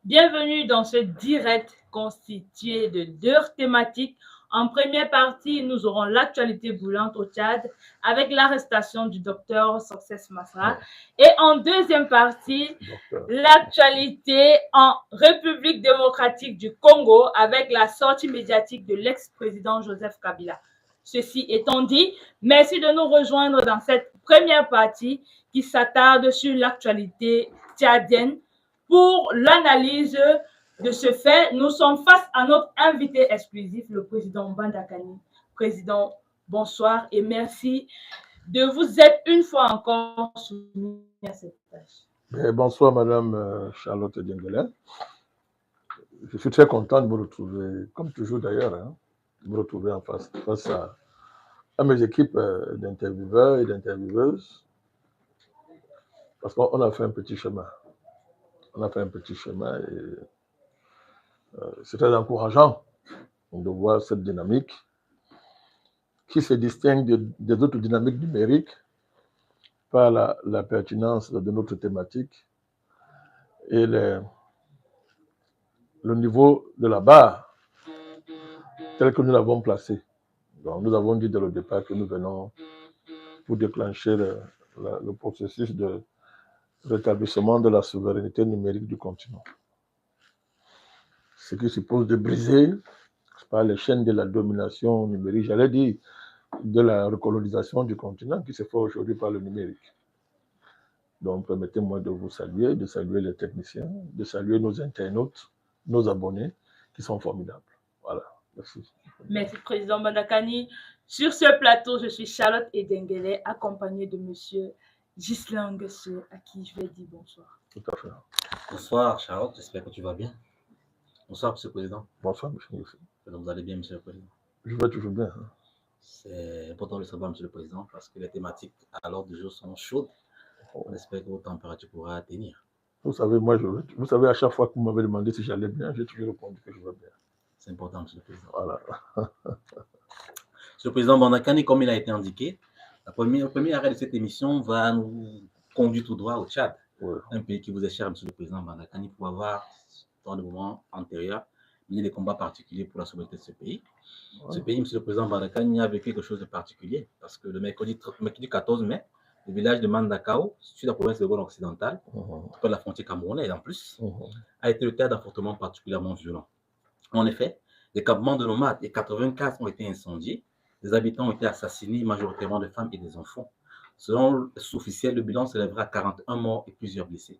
Bienvenue dans ce direct constitué de 2 thématiques. En première partie, nous aurons l'actualité brûlante au Tchad avec l'arrestation du docteur Success Masra. Et en deuxième partie, l'actualité en République démocratique du Congo avec la sortie médiatique de l'ex-président Joseph Kabila. Ceci étant dit, merci de nous rejoindre dans cette première partie qui s'attarde sur l'actualité tchadienne. Pour l'analyse de ce fait, nous sommes face à notre invité exclusif, le président Bandakani. Président, bonsoir et merci de vous être une fois encore soumis à cette tâche. Bonsoir, Madame Charlotte Diengele. Je suis très content de me retrouver, comme toujours d'ailleurs, de me retrouver en face à mes équipes d'intervieweurs et d'intervieweuses, parce qu'on a fait un petit chemin. On a fait un petit chemin et c'est très encourageant de voir cette dynamique qui se distingue des autres dynamiques numériques par la pertinence de notre thématique et le niveau de la barre tel que nous l'avons placé. Donc, nous avons dit dès le départ que nous venons pour déclencher le processus de rétablissement de la souveraineté numérique du continent. Ce qui suppose de briser les chaînes de la domination numérique, j'allais dire, de la recolonisation du continent qui se fait aujourd'hui par le numérique. Donc, permettez-moi de vous saluer, de saluer les techniciens, de saluer nos internautes, nos abonnés qui sont formidables. Voilà, merci. Merci, Président Bandakani. Sur ce plateau, je suis Charlotte Edengele, accompagnée de Monsieur Ghislain Nguessu, à qui je vais dire bonsoir. Tout à fait. Bonsoir, Charlotte, j'espère que tu vas bien. Bonsoir, Monsieur le Président. Bonsoir, Monsieur Nguessu. Vous allez bien, Monsieur le Président? Je vais toujours bien. C'est important de savoir, Monsieur le Président, parce que les thématiques à l'ordre du jour sont chaudes. On espère que votre température pourra tenir. Vous savez, vous savez, à chaque fois que vous m'avez demandé si j'allais bien, j'ai toujours répondu que je vais bien. C'est important, Monsieur le Président. Voilà. Monsieur le Président Bandakani, comme il a été indiqué, le premier arrêt de cette émission va nous conduire tout droit au Tchad, un pays qui vous est cher, Monsieur le Président Bandakani, pour avoir, dans le moment antérieur, mené des combats particuliers pour la souveraineté de ce pays. Ce pays, Monsieur le Président Bandakani, a vécu quelque chose de particulier, parce que le mercredi 14 mai, le village de Mandakao, sur la province de Gaulle occidentale, près de la frontière camerounaise en plus, a été le théâtre d'affrontements particulièrement violents. En effet, les campements de nomades et 84 ont été incendiés, des habitants ont été assassinés, majoritairement de femmes et des enfants. Selon les sources officielles, le bilan s'élèvera à 41 morts et plusieurs blessés.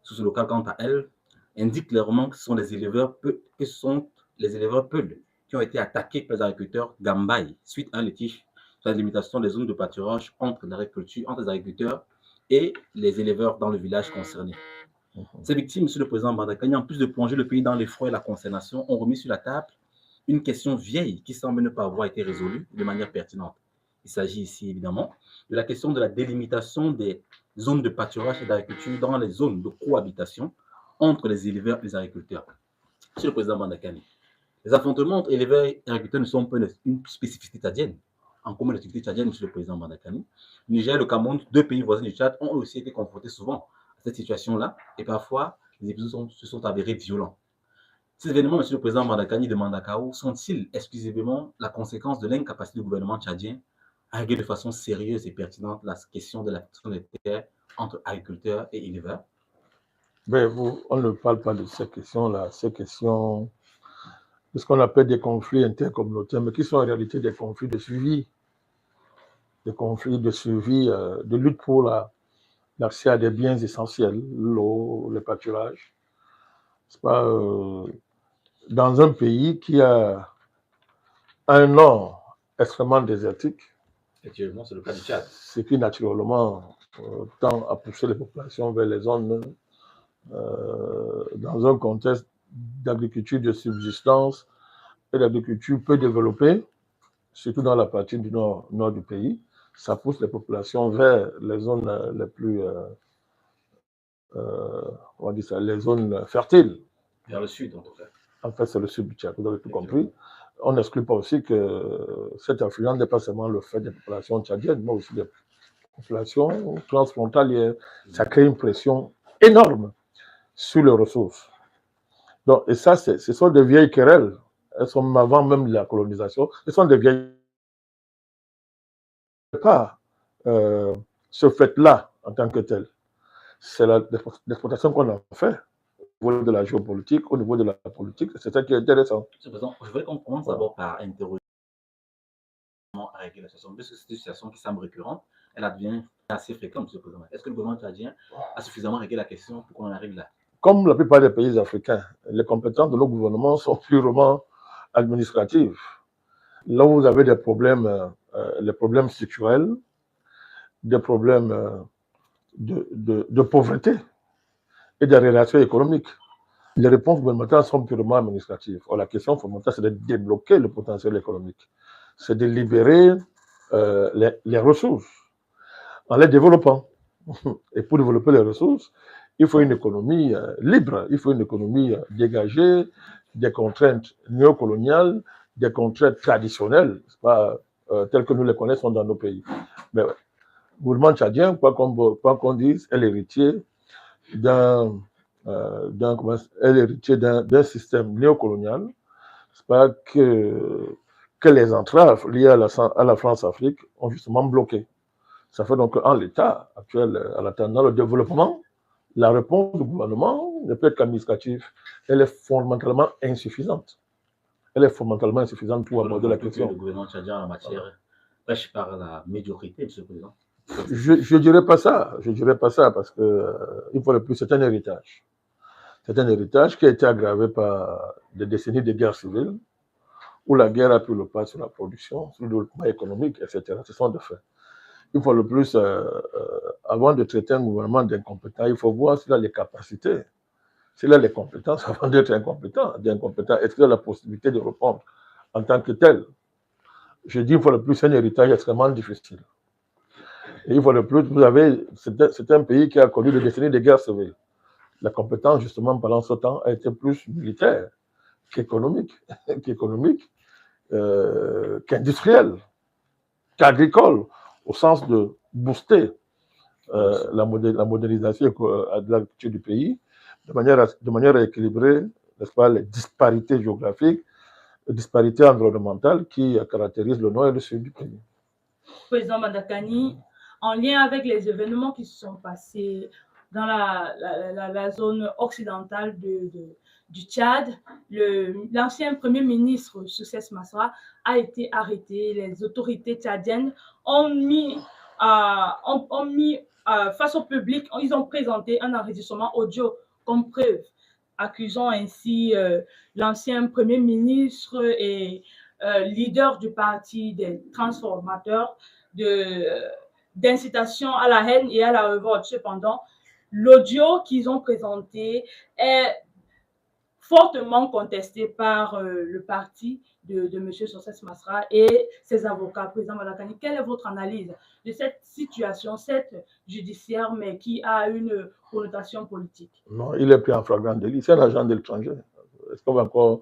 Source locale, quant à elle, indique clairement que ce sont les éleveurs Peul qui ont été attaqués par les agriculteurs Gambaye suite à un litige sur la limitation des zones de pâturage entre les agriculteurs et les éleveurs dans le village concerné. Ces victimes, Monsieur le Président Bandakani, en plus de plonger le pays dans l'effroi et la consternation, ont remis sur la table une question vieille qui semble ne pas avoir été résolue de manière pertinente. Il s'agit ici évidemment de la question de la délimitation des zones de pâturage et d'agriculture dans les zones de cohabitation entre les éleveurs et les agriculteurs. Monsieur le Président Bandakani, les affrontements entre éleveurs et agriculteurs ne sont pas une spécificité tchadienne. En commun l'activité tchadienne, Monsieur le Président Bandakani, le Niger et le Cameroun, 2 pays voisins du Tchad, ont aussi été confrontés souvent à cette situation-là et parfois les épisodes se sont avérés violents. Ces événements, Monsieur le Président Bandakani de Mandakao, sont-ils exclusivement la conséquence de l'incapacité du gouvernement tchadien à régler de façon sérieuse et pertinente la question de la question des terres entre agriculteurs et éleveurs? Mais on ne parle pas de ces questions-là, ces questions de ce qu'on appelle des conflits intercommunautaires, mais qui sont en réalité des conflits de suivi, de lutte pour l'accès à des biens essentiels, l'eau, le pâturage. C'est pas dans un pays qui a un nord extrêmement désertique. Effectivement, c'est le cas du Tchad. Ce qui naturellement tend à pousser les populations vers les zones dans un contexte d'agriculture de subsistance et d'agriculture peu développée, surtout dans la partie du nord du pays. Ça pousse les populations vers les zones les plus, on dit ça, les zones fertiles. Vers le sud, en tout cas. En fait, c'est le sud du Tchad, vous avez tout compris. On n'exclut pas aussi que cette influence n'est pas seulement le fait des populations tchadiennes, mais aussi des populations transfrontalières. Ça crée une pression énorme sur les ressources. Donc, et ça, ce sont des vieilles querelles. Elles sont avant même la colonisation. Ce sont des vieilles pas ce fait-là en tant que tel. C'est l'exploitation qu'on a fait au niveau de la géopolitique, au niveau de la politique. C'est ça qui est intéressant. Je voudrais qu'on commence d'abord par interroger comment régler la situation, parce que c'est une situation qui semble récurrente. Elle devient assez fréquente, M. le Président. Est-ce que le gouvernement tchadien a suffisamment réglé la question pour qu'on en arrive là? Comme la plupart des pays africains, les compétences de nos gouvernements sont purement administratives. Là où vous avez des problèmes, les problèmes structurels, des problèmes de pauvreté et des relations économiques, les réponses gouvernementales sont purement administratives. Or, la question fondamentale, c'est de débloquer le potentiel économique. C'est de libérer les ressources en les développant. Et pour développer les ressources, il faut une économie libre, il faut une économie dégagée des contraintes néocoloniales, des contraintes traditionnelles, pas, telles que nous les connaissons dans nos pays. Mais le gouvernement tchadien, quoi qu'on dise, est l'héritier d'un système néocolonial. C'est pas que les entraves liées à la France-Afrique ont justement bloqué. Ça fait donc qu'en l'état actuel, dans le développement, la réponse du gouvernement ne peut être qu'administrative. Elle est fondamentalement insuffisante. Elle est fondamentalement insuffisante pour aborder la question. Le gouvernement tchadien en la matière pêche par la médiocrité, M. le Président. Je dirais pas ça. Je dirais pas ça parce que, une fois de plus, c'est un héritage. C'est un héritage qui a été aggravé par des décennies de guerre civile, où la guerre a pris le pas sur la production, sur le développement économique, etc. Ce sont des faits. Une fois de plus, avant de traiter un gouvernement d'incompétent, il faut voir s'il a les capacités, s'il a les compétences avant d'être incompétent. Est-ce qu'il a la possibilité de répondre en tant que tel? Je dis une fois de plus, c'est un héritage extrêmement difficile. Et une fois de plus, c'est un pays qui a connu des décennies de guerre civile. La compétence, justement, pendant ce temps, a été plus militaire qu'économique, qu'industrielle, qu'agricole, au sens de booster la modernisation de l'agriculture du pays de manière à équilibrer, n'est-ce pas, les disparités géographiques, les disparités environnementales qui caractérisent le nord et le sud du pays. Président Mandakani, en lien avec les événements qui se sont passés dans la zone occidentale du Tchad, l'ancien Premier ministre Succès Masra a été arrêté. Les autorités tchadiennes ont mis face au public, ils ont présenté un enregistrement audio comme preuve, accusant ainsi l'ancien Premier ministre et leader du parti des transformateurs d'incitation à la haine et à la révolte. Cependant, l'audio qu'ils ont présenté est fortement contesté par le parti de M. Succès Masra et ses avocats. Président Mandakani, quelle est votre analyse de cette situation, cette judiciaire, mais qui a une connotation politique? Non, il est pris en flagrant délit. C'est un agent de l'étranger. Est-ce qu'on va encore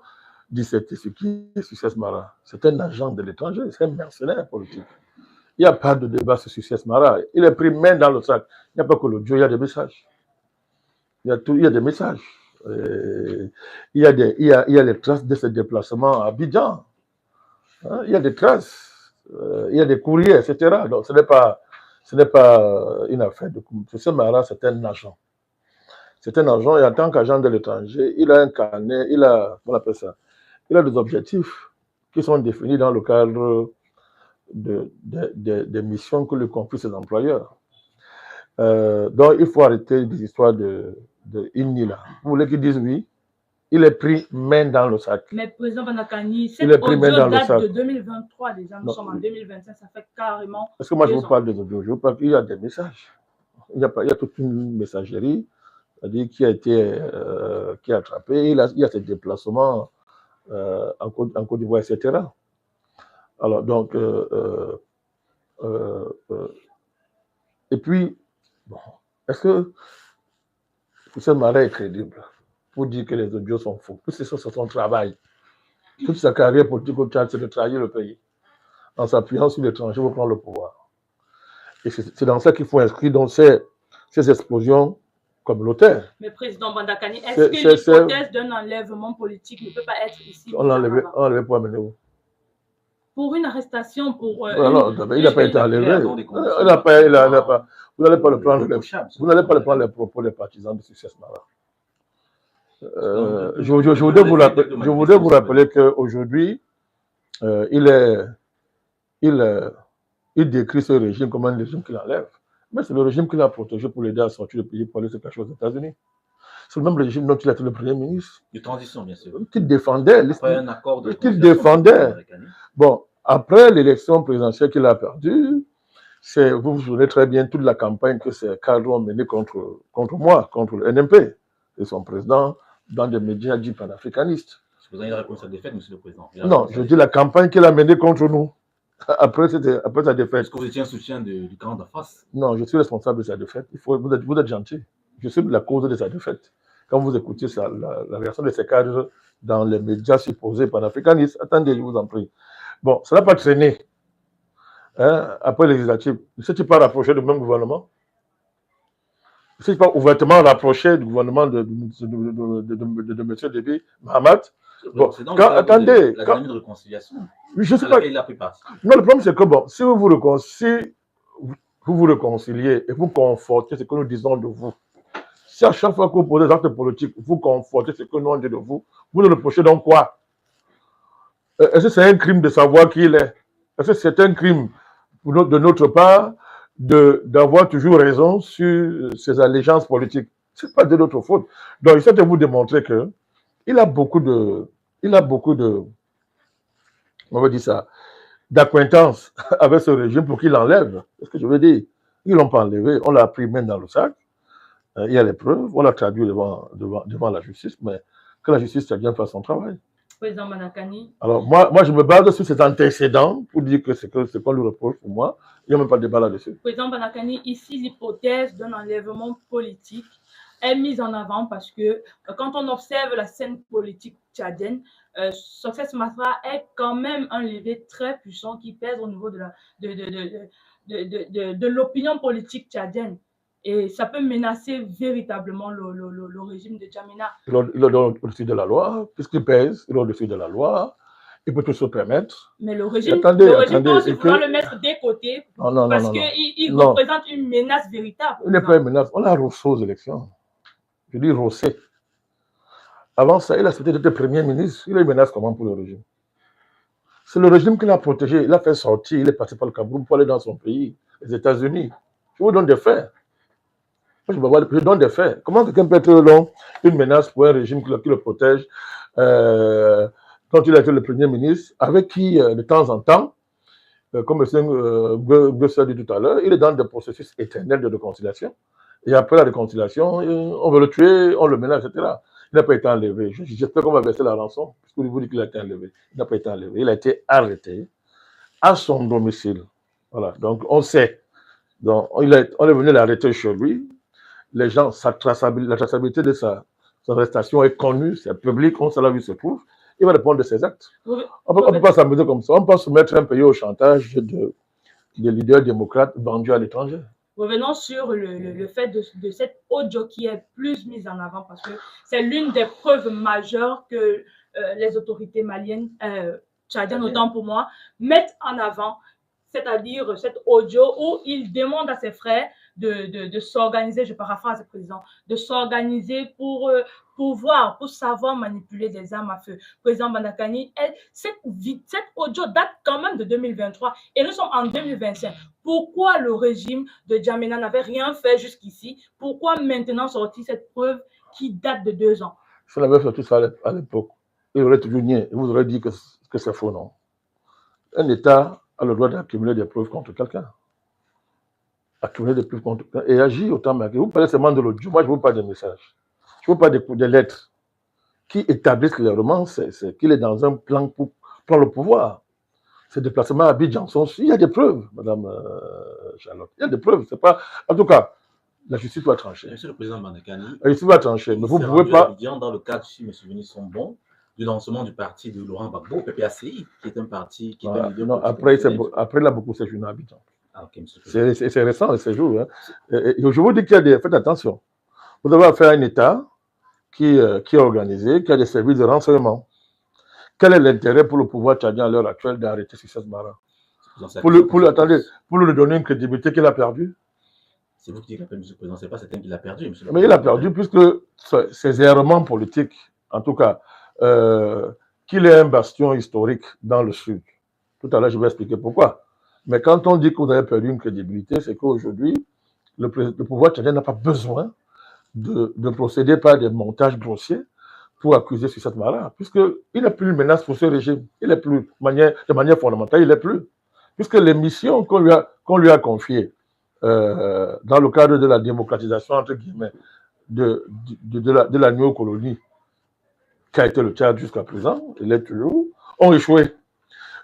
dire c'est qui est Succès Masra? C'est un agent de l'étranger, c'est un mercenaire politique. Il n'y a pas de débat sur Succès Masra. Il est pris main dans le sac. Il n'y a pas que l'audio, il y a des messages. Il y a des messages. Il y a les traces de ses déplacements à Abidjan. Il y a des traces. Il y a des courriers, etc. Donc ce n'est pas une affaire de Succès Masra, c'est un agent. C'est un agent et en tant qu'agent de l'étranger, il a un carnet, on appelle ça, il a des objectifs qui sont définis dans le cadre des missions que lui confient ses employeurs. Donc, il faut arrêter des histoires de Inila. Vous voulez qu'ils disent oui? Il est pris main dans le sac. Mais président Mandakani, cette audio date de 2023 déjà. Nous sommes en 2025, ça fait carrément. Est-ce que moi je vous parle des audios? Je vous parle qu'il y a des messages. Il y a toute une messagerie, c'est-à-dire qui a été attrapée. Il y a ses déplacements en Côte d'Ivoire, etc. Alors, donc, et puis, bon, est-ce que Succès Masra est crédible pour dire que les audios sont faux? Puis c'est son travail. Toute sa carrière politique au Tchad, c'est de trahir le pays en s'appuyant sur l'étranger pour prendre le pouvoir. Et c'est dans ça qu'il faut inscrire donc ces explosions communautaire. Mais président Bandakani, est-ce que l'hypothèse d'un enlèvement politique ne peut pas être ici? On l'a enlevé pour amener où? Pour une arrestation, pour... il n'a pas été enlevé. Vous n'allez pas le prendre. Vous n'allez pas le prendre les propos des partisans de Succès Mara. Je voudrais vous rappeler qu'aujourd'hui, il décrit ce régime comme un régime qui l'enlève. Mais c'est le régime qui l'a protégé pour l'aider à sortir du pays pour aller se cacher aux États-Unis. C'est le même régime dont il a été le Premier ministre. De transition, bien sûr. Qui défendait. Après un accord de qui défendait. Bon, après l'élection présidentielle qu'il a perdue, vous vous souvenez très bien toute la campagne que ces cadres ont menée contre moi, contre le NMP et son président dans des médias dits panafricanistes. Vous avez répondu à sa défaite, monsieur le président? Non, je dis la campagne qu'il a menée contre nous. Après sa défaite. Est-ce que vous étiez un soutien du camp de face? Non, je suis responsable de sa défaite. Vous êtes gentil. Je suis la cause de sa défaite. Quand vous écoutez la réaction de ces cadres dans les médias supposés panafricanistes, attendez, je vous en prie. Bon, ça n'a pas traîné. Après les législatives, ne s'est-il pas rapproché du même gouvernement? Ne s'est-il pas ouvertement rapproché du gouvernement de M. Déby Mahamat? Bon, attendez. La dernière réconciliation. Je ne sais pas. Il a pris part. Non, le problème, c'est que bon, si vous vous réconciliez et vous confortez ce que nous disons de vous, si à chaque fois que vous posez des actes politiques, vous confortez ce que nous on dit de vous, vous nous reprochez donc quoi? Est-ce que c'est un crime de savoir qui il est? Est-ce que c'est un crime de notre part d'avoir toujours raison sur ses allégeances politiques? Ce n'est pas de notre faute. Donc, j'essaie de vous démontrer qu'il a beaucoup de, on va dire ça, d'acquaintance avec ce régime pour qu'il l'enlève. C'est ce que je veux dire. Ils ne l'ont pas enlevé, on l'a pris main dans le sac. Il y a les preuves, on l'a traduit devant la justice, mais que la justice a bien fait son travail. Président Bandakani. Alors, moi, je me base sur cet antécédent pour dire que c'est qu'on lui reproche pour moi. Il n'y a même pas de débat là-dessus. Président Bandakani, ici, l'hypothèse d'un enlèvement politique est mise en avant parce que quand on observe la scène politique tchadienne, Succès Masra est quand même un levier très puissant qui pèse au niveau de l'opinion politique tchadienne. Et ça peut menacer véritablement le régime de Djamena. Il est au-dessus de la loi, puisqu'il pèse, il est au-dessus de la loi, il peut tout se permettre. Mais le régime peut aussi vouloir le mettre des côtés parce qu'il représente une menace véritable. Il n'est pas une menace, on l'a rossé aux élections. Je dis rossé. Avant ça, il a accepté d'être Premier ministre, il a une menace comment pour le régime? C'est le régime qui l'a protégé, il a fait sortir, il est passé par le Cameroun pour aller dans son pays, les États-Unis. Je vous donne des faits. Je donne des faits. Comment quelqu'un peut être une menace pour un régime qui le protège, quand il a été le Premier ministre, avec qui, de temps en temps, comme M. Gosse a dit tout à l'heure, il est dans des processus éternels de réconciliation. Et après la réconciliation, on veut le tuer, on le menace, etc. Il n'a pas été enlevé. J'espère qu'on va verser la rançon, puisque vous dites qu'il a été enlevé. Il n'a pas été enlevé. Il a été arrêté à son domicile. Voilà. Donc, on sait. Donc, on est venu l'arrêter chez lui. Les gens, la traçabilité de sa arrestation est connue, c'est public, on sait là où il se trouve. Il va répondre de ses actes. On ne peut pas s'amuser comme ça. On ne peut pas soumettre un pays au chantage de leaders démocrates vendus à l'étranger. Revenons sur le fait de cette audio qui est plus mise en avant parce que c'est l'une des preuves majeures que les autorités maliennes, tchadiennes autant pour moi, mettent en avant, c'est-à-dire cette audio où il demande à ses frères de s'organiser, je paraphrase le président, de s'organiser pour savoir manipuler des armes à feu. Président Bandakani, cette audio date quand même de 2023 et nous sommes en 2025. Pourquoi le régime de Djamena n'avait rien fait jusqu'ici? Pourquoi maintenant sortir cette preuve qui date de 2 ans? Si on avait fait tout ça à l'époque, il aurait toujours nié. Il vous aurait dit que c'est faux, non? Un État a le droit d'accumuler des preuves contre quelqu'un. Accumuler des preuves contre quelqu'un et agir autant que vous parlez seulement de l'audio. Moi, je ne veux pas de messages. Je ne veux pas des lettres qui établissent clairement qu'il est dans un plan pour prendre le pouvoir. Ces déplacements à Abidjan sont... Il y a des preuves, Madame Charlotte. Il y a des preuves. C'est pas... En tout cas, la justice doit trancher. Monsieur le Président Bandakani, la justice doit trancher. Mais vous ne pouvez pas... Dans le cadre, si mes souvenirs sont bons, du lancement du parti de Laurent Gbagbo, PPACI, qui est un parti qui est un leader... Non, après, il a beaucoup séjourné à Abidjan. Ah, okay, c'est récent, ces jours. Hein. Et je vous dis qu'il y a des... Faites attention. Vous avez affaire à un État qui est organisé, qui a des services de renseignement. Quel est l'intérêt pour le pouvoir tchadien à l'heure actuelle d'arrêter Succès Mara? Attendez, pour lui donner une crédibilité qu'il a perdue. C'est vous qui dites que M. le Président, c'est pas certain qu'il a perdu, M. Mais il a perdu puisque ses errements politiques, en tout cas, qu'il est un bastion historique dans le Sud. Tout à l'heure, je vais expliquer pourquoi. Mais quand on dit que vous avez perdu une crédibilité, c'est qu'aujourd'hui, le pouvoir tchadien n'a pas besoin de procéder par des montages grossiers pour accuser Succès Mara, puisqu'il n'est plus une menace pour ce régime. Il n'est plus, de manière fondamentale, il n'est plus. Puisque les missions qu'on lui a confiées dans le cadre de la démocratisation, entre guillemets, de la néocolonie, qui a été le Tchad jusqu'à présent, et l'est toujours, ont échoué.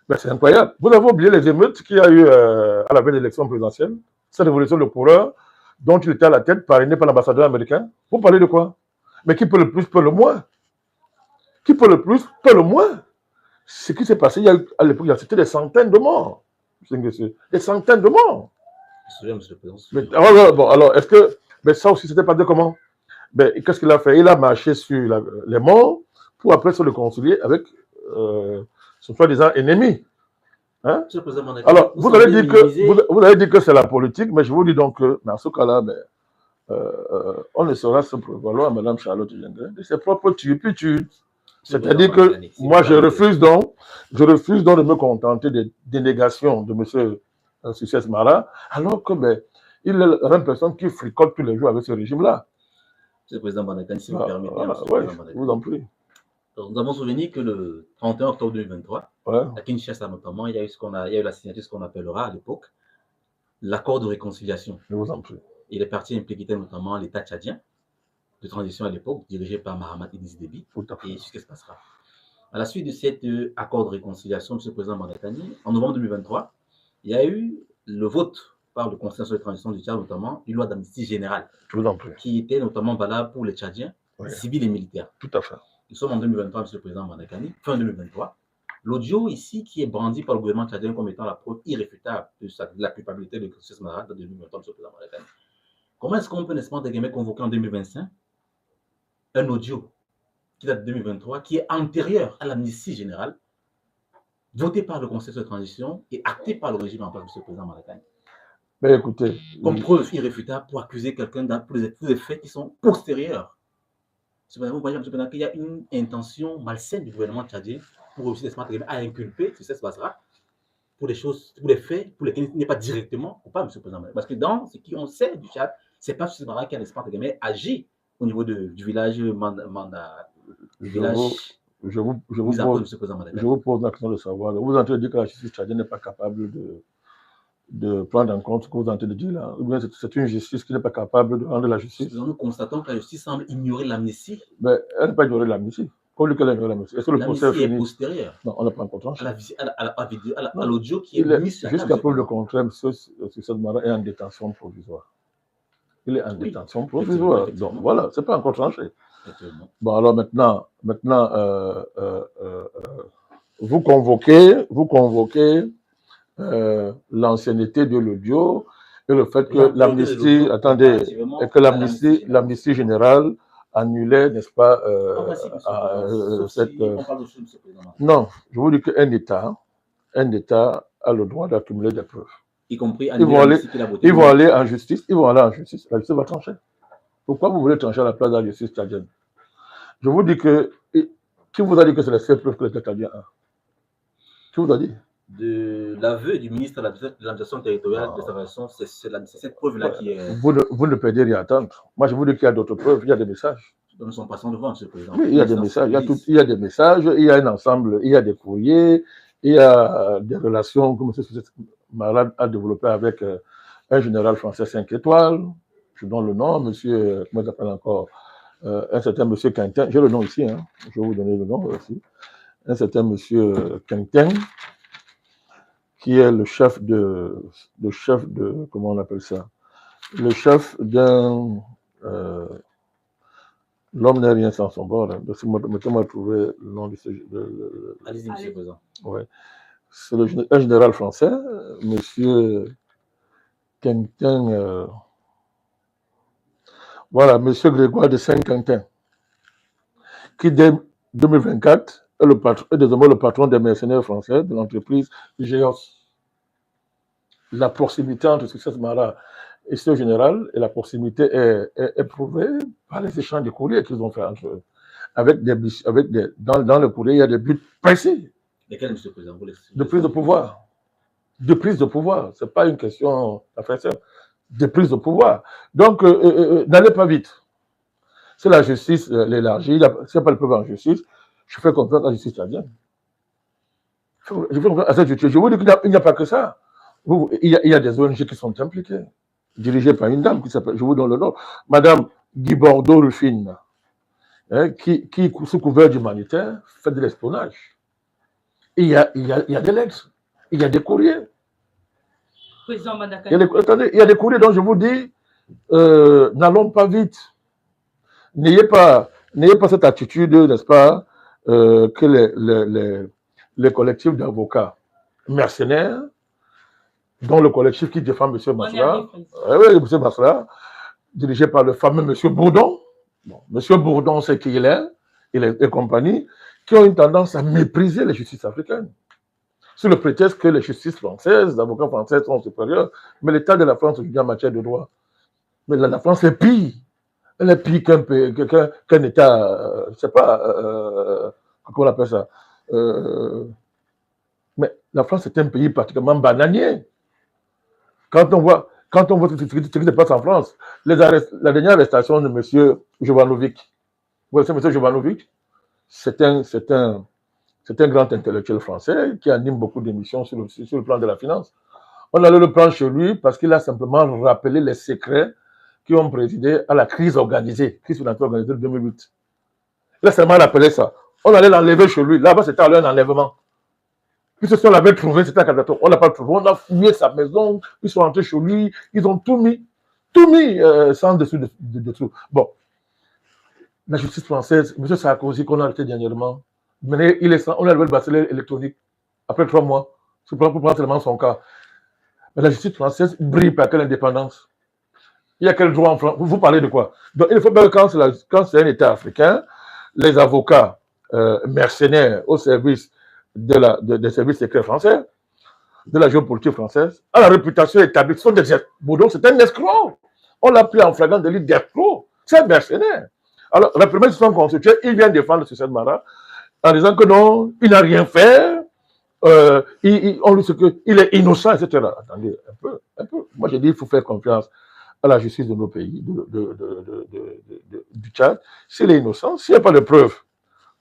Ben, c'est incroyable. Vous avez oublié les émeutes qu'il y a eu à la veille de l'élection présidentielle, cette révolution de coureur dont il était à la tête, parrainé par l'ambassadeur américain. Vous parlez de quoi? Mais qui peut le plus, peut le moins? Qui peut le plus, peut le moins? Ce qui s'est passé, à l'époque, c'était des centaines de morts. Des centaines de morts. Bon, alors, est-ce que mais ça aussi, c'était pas de comment? Ben, qu'est-ce qu'il a fait? Il a marché sur les morts pour après se réconcilier avec son soi-disant ennemi. Hein? Alors, vous allez dire que c'est la politique, mais je vous dis donc que dans ce cas-là, on ne saura se prévaloir, Mme Charlotte Djengele, de ses propres turpitudes. C'est-à-dire que moi, je refuse donc de me contenter des dénégations de M. Succès Mara, alors que il est la même personne qui fricote tous les jours avec ce régime-là. Monsieur le Président Bandakani, si vous permettez, je vous en prie. Nous avons souvenu que le 31 octobre 2023, à Kinshasa notamment, il y a eu la signature de ce qu'on appellera à l'époque l'accord de réconciliation. Je vous en prie. Et les partis impliqués notamment l'État tchadien de transition à l'époque, dirigé par Mahamat Idriss Déby, et ce qui se passera. À la suite de cet accord de réconciliation, M. le Président Bandakani, en novembre 2023, il y a eu le vote par le Conseil sur les transitions du Tchad, notamment une loi d'amnistie générale, qui était notamment valable pour les Tchadiens, civils et militaires. Tout à fait. Nous sommes en 2023, M. le Président Bandakani, fin 2023. L'audio ici qui est brandi par le gouvernement tchadien comme étant la preuve irréfutable de la culpabilité de Succès Mara de 2023, M. le Président Bandakani. Comment est-ce qu'on peut, n'est-ce pas, convoquer en 2025 un audio qui date de 2023, qui est antérieur à l'amnistie générale, voté par le Conseil de transition et acté par le régime en place, M. le Président Bandakani? Mais écoutez, comme preuve irréfutable pour accuser quelqu'un pour des faits qui sont postérieurs. Vous voyez, M. le Président, qu'il y a une intention malsaine du gouvernement tchadien pour réussir à inculper ce qui se passera pour des choses, pour des faits pour lesquels il n'est pas directement coupable, M. le Président. Parce que dans ce qu'on sait du Tchad, ce n'est pas ce qui a agi au niveau du village je vous pose la question de savoir. Vous êtes en train de dire que la justice tchadienne n'est pas capable de prendre en compte ce que vous êtes en train de dire là. Ou bien c'est une justice qui n'est pas capable de rendre la justice. Nous constatons que la justice semble ignorer l'amnistie. Mais elle n'a pas ignoré l'amnistie. Comment qu'elle a ignoré l'amnistie? Est-ce que le procès est fini? Est postérieur. Non, on n'a pas encore tranché. À l'audio qui est mis sur la jusqu'à preuve le contraire, M. Succès Mara est en détention provisoire. Il est en détention provisoire. Donc voilà, ce n'est pas encore tranché. Bon, alors maintenant vous convoquez l'ancienneté de l'audio et le fait que l'amnistie, l'amnistie générale annulait, n'est-ce pas, non, je vous dis qu'un État a le droit d'accumuler des preuves. Y compris ils vont aller en justice, la justice va trancher. Pourquoi vous voulez trancher à la place de la justice tchadienne? Je vous dis que, qui vous a dit que c'est la seule preuve que l'État tchadien a? Qui vous a dit? De l'aveu du ministre de l'administration territoriale de sa façon, c'est cette preuve-là qui est... Vous ne perdez rien à attendre. Moi, je vous dis qu'il y a d'autres preuves, il y a des messages. Nous sommes passants devant, M. le Président. Oui, il y a des messages, il y a des messages, il y a un ensemble, il y a des courriers, il y a des relations que M. Mara a développées avec un général français 5 étoiles. Je donne le nom, monsieur, comment il s'appelle encore, un certain monsieur Quintin, j'ai le nom ici, hein, je vais vous donner le nom aussi, un certain monsieur Quintin, qui est le chef de, comment on appelle ça, le chef d'un, l'homme n'est rien sans son bord, hein. Mettez-moi trouver le nom de ce... Allez-y, monsieur le Président. Ouais. C'est un général français, monsieur Quintin... Voilà, M. Grégoire de Saint-Quentin, qui dès 2024 est désormais le patron des mercenaires français de l'entreprise GEOS. La proximité entre Succès Mara et ce général, et la proximité est prouvée par les échanges de courriers qu'ils ont fait entre eux. Dans le courrier, il y a des buts précis. Lesquels, M. le Président? De prise de pouvoir. De prise de pouvoir. Ce n'est pas une question d'affaires, de prise de pouvoir. Donc, n'allez pas vite. Si la justice l'élargit, si pas le peuple en justice, je fais confiance à la justice tchadienne. Je vous dis qu'il n'y a pas que ça. Il y a des ONG qui sont impliquées, dirigées par une dame qui s'appelle, je vous donne le nom, Madame Guy Bordeaux-Rufine, hein, qui, sous couvert d'humanitaire, fait de l'espionnage. Il y a des lettres, il y a des courriers. Attendez, il y a des courriers dont je vous dis, n'allons pas vite. N'ayez pas cette attitude, n'est-ce pas, que les collectifs d'avocats mercenaires, dont le collectif qui défend M. Masra, M. Masra, dirigé par le fameux M. Bourdon. Bon, M. Bourdon, c'est qui il est, et compagnie, qui ont une tendance à mépriser les justices africaines. Sous le prétexte que les justices françaises, les avocats français sont supérieurs, mais l'état de la France aujourd'hui en matière de droit. Mais la France est pire. Elle est pire qu'un État, je ne sais pas, comment on appelle ça. Mais la France est un pays particulièrement bananier. Quand on voit ce qui se passe en France, la dernière arrestation de M. Jovanovic, vous savez, M. Jovanovic, c'est un grand intellectuel français qui anime beaucoup d'émissions sur le plan de la finance. On allait le prendre chez lui parce qu'il a simplement rappelé les secrets qui ont présidé à la crise financière organisée de 2008. Il a seulement rappelé ça. On allait l'enlever chez lui. Là-bas, c'était un enlèvement. Puis si on l'avait trouvé, c'était un catastrophe. On n'a pas trouvé. On a fouillé sa maison. Ils sont rentrés chez lui. Ils ont tout mis sans dessous. Bon. La justice française, M. Sarkozy, qu'on a arrêté dernièrement, on a levé le bracelet électronique après 3 mois. Pour prendre seulement son cas. Mais la justice française brille par quelle indépendance? Il y a quel droit en France? Vous parlez de quoi? Donc, il faut bien que quand c'est un État africain, les avocats mercenaires au service des services secrets français, de la géopolitique française, à la réputation établie, ce sont des escrocs. Bourdon, c'est un escroc. On l'a pris en flagrant délit d'escroc. C'est un mercenaire. Alors, rapidement, ils se sont constitués, il vient défendre Succès Mara en disant que non, il n'a rien fait, on lui dit qu'il est innocent, etc. Attendez, un peu. Moi, j'ai dit, il faut faire confiance à la justice de nos pays, du Tchad. S'il est innocent, s'il n'y a pas de preuves,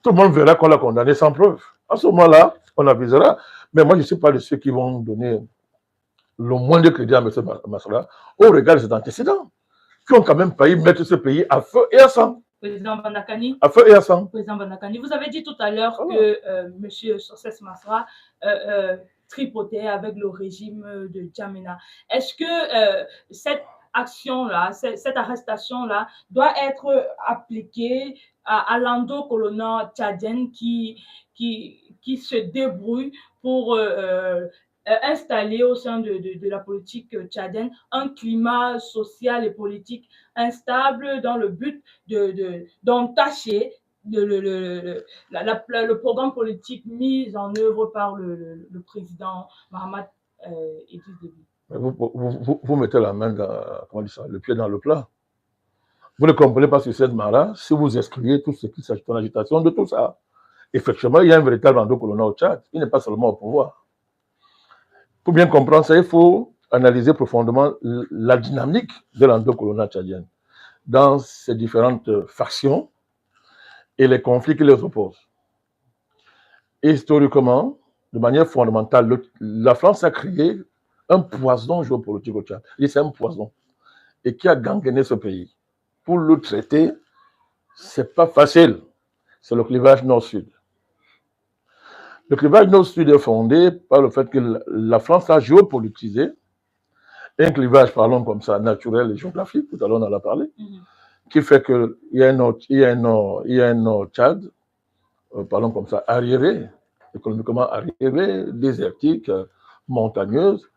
tout le monde verra qu'on l'a condamné sans preuve. À ce moment-là, on avisera. Mais moi, je ne suis pas de ceux qui vont donner le moins de crédit à M. Masra au regard de ses antécédents, qui ont quand même failli mettre ce pays à feu et à sang. Président Bandakani. À feu et à sang. Président Bandakani, vous avez dit tout à l'heure que M. Succès Masra tripotait avec le régime de Djamena. Est-ce que cette action-là, cette arrestation-là doit être appliquée à l'endo-colonel tchadienne qui se débrouille pour installer au sein de la politique tchadienne un climat social et politique instable dans le but d'entacher le programme politique mis en œuvre par le président Mohamed Idriss Déby. Vous mettez la main le pied dans le plat. Vous ne comprenez pas sur cette Mara si vous excluez tout ce qui s'agit en agitation de tout ça. Effectivement, il y a un véritable endo-colonel au Tchad. Il n'est pas seulement au pouvoir. Pour bien comprendre ça, il faut analyser profondément la dynamique de l'endo-colonel tchadien dans ses différentes factions et les conflits qui les opposent. Et historiquement, de manière fondamentale, la France a créé un poison géopolitique au Tchad. C'est un poison. Et qui a gangréné ce pays. Pour le traiter, c'est pas facile. C'est le clivage nord-sud. Le clivage nord-sud est fondé par le fait que la France a géopolitisé un clivage, parlons comme ça, naturel et géographique, tout à l'heure on en a parlé, qui fait qu'il y a un nord-Tchad, parlons comme ça, arriéré, économiquement arriéré, désertique, montagneuse,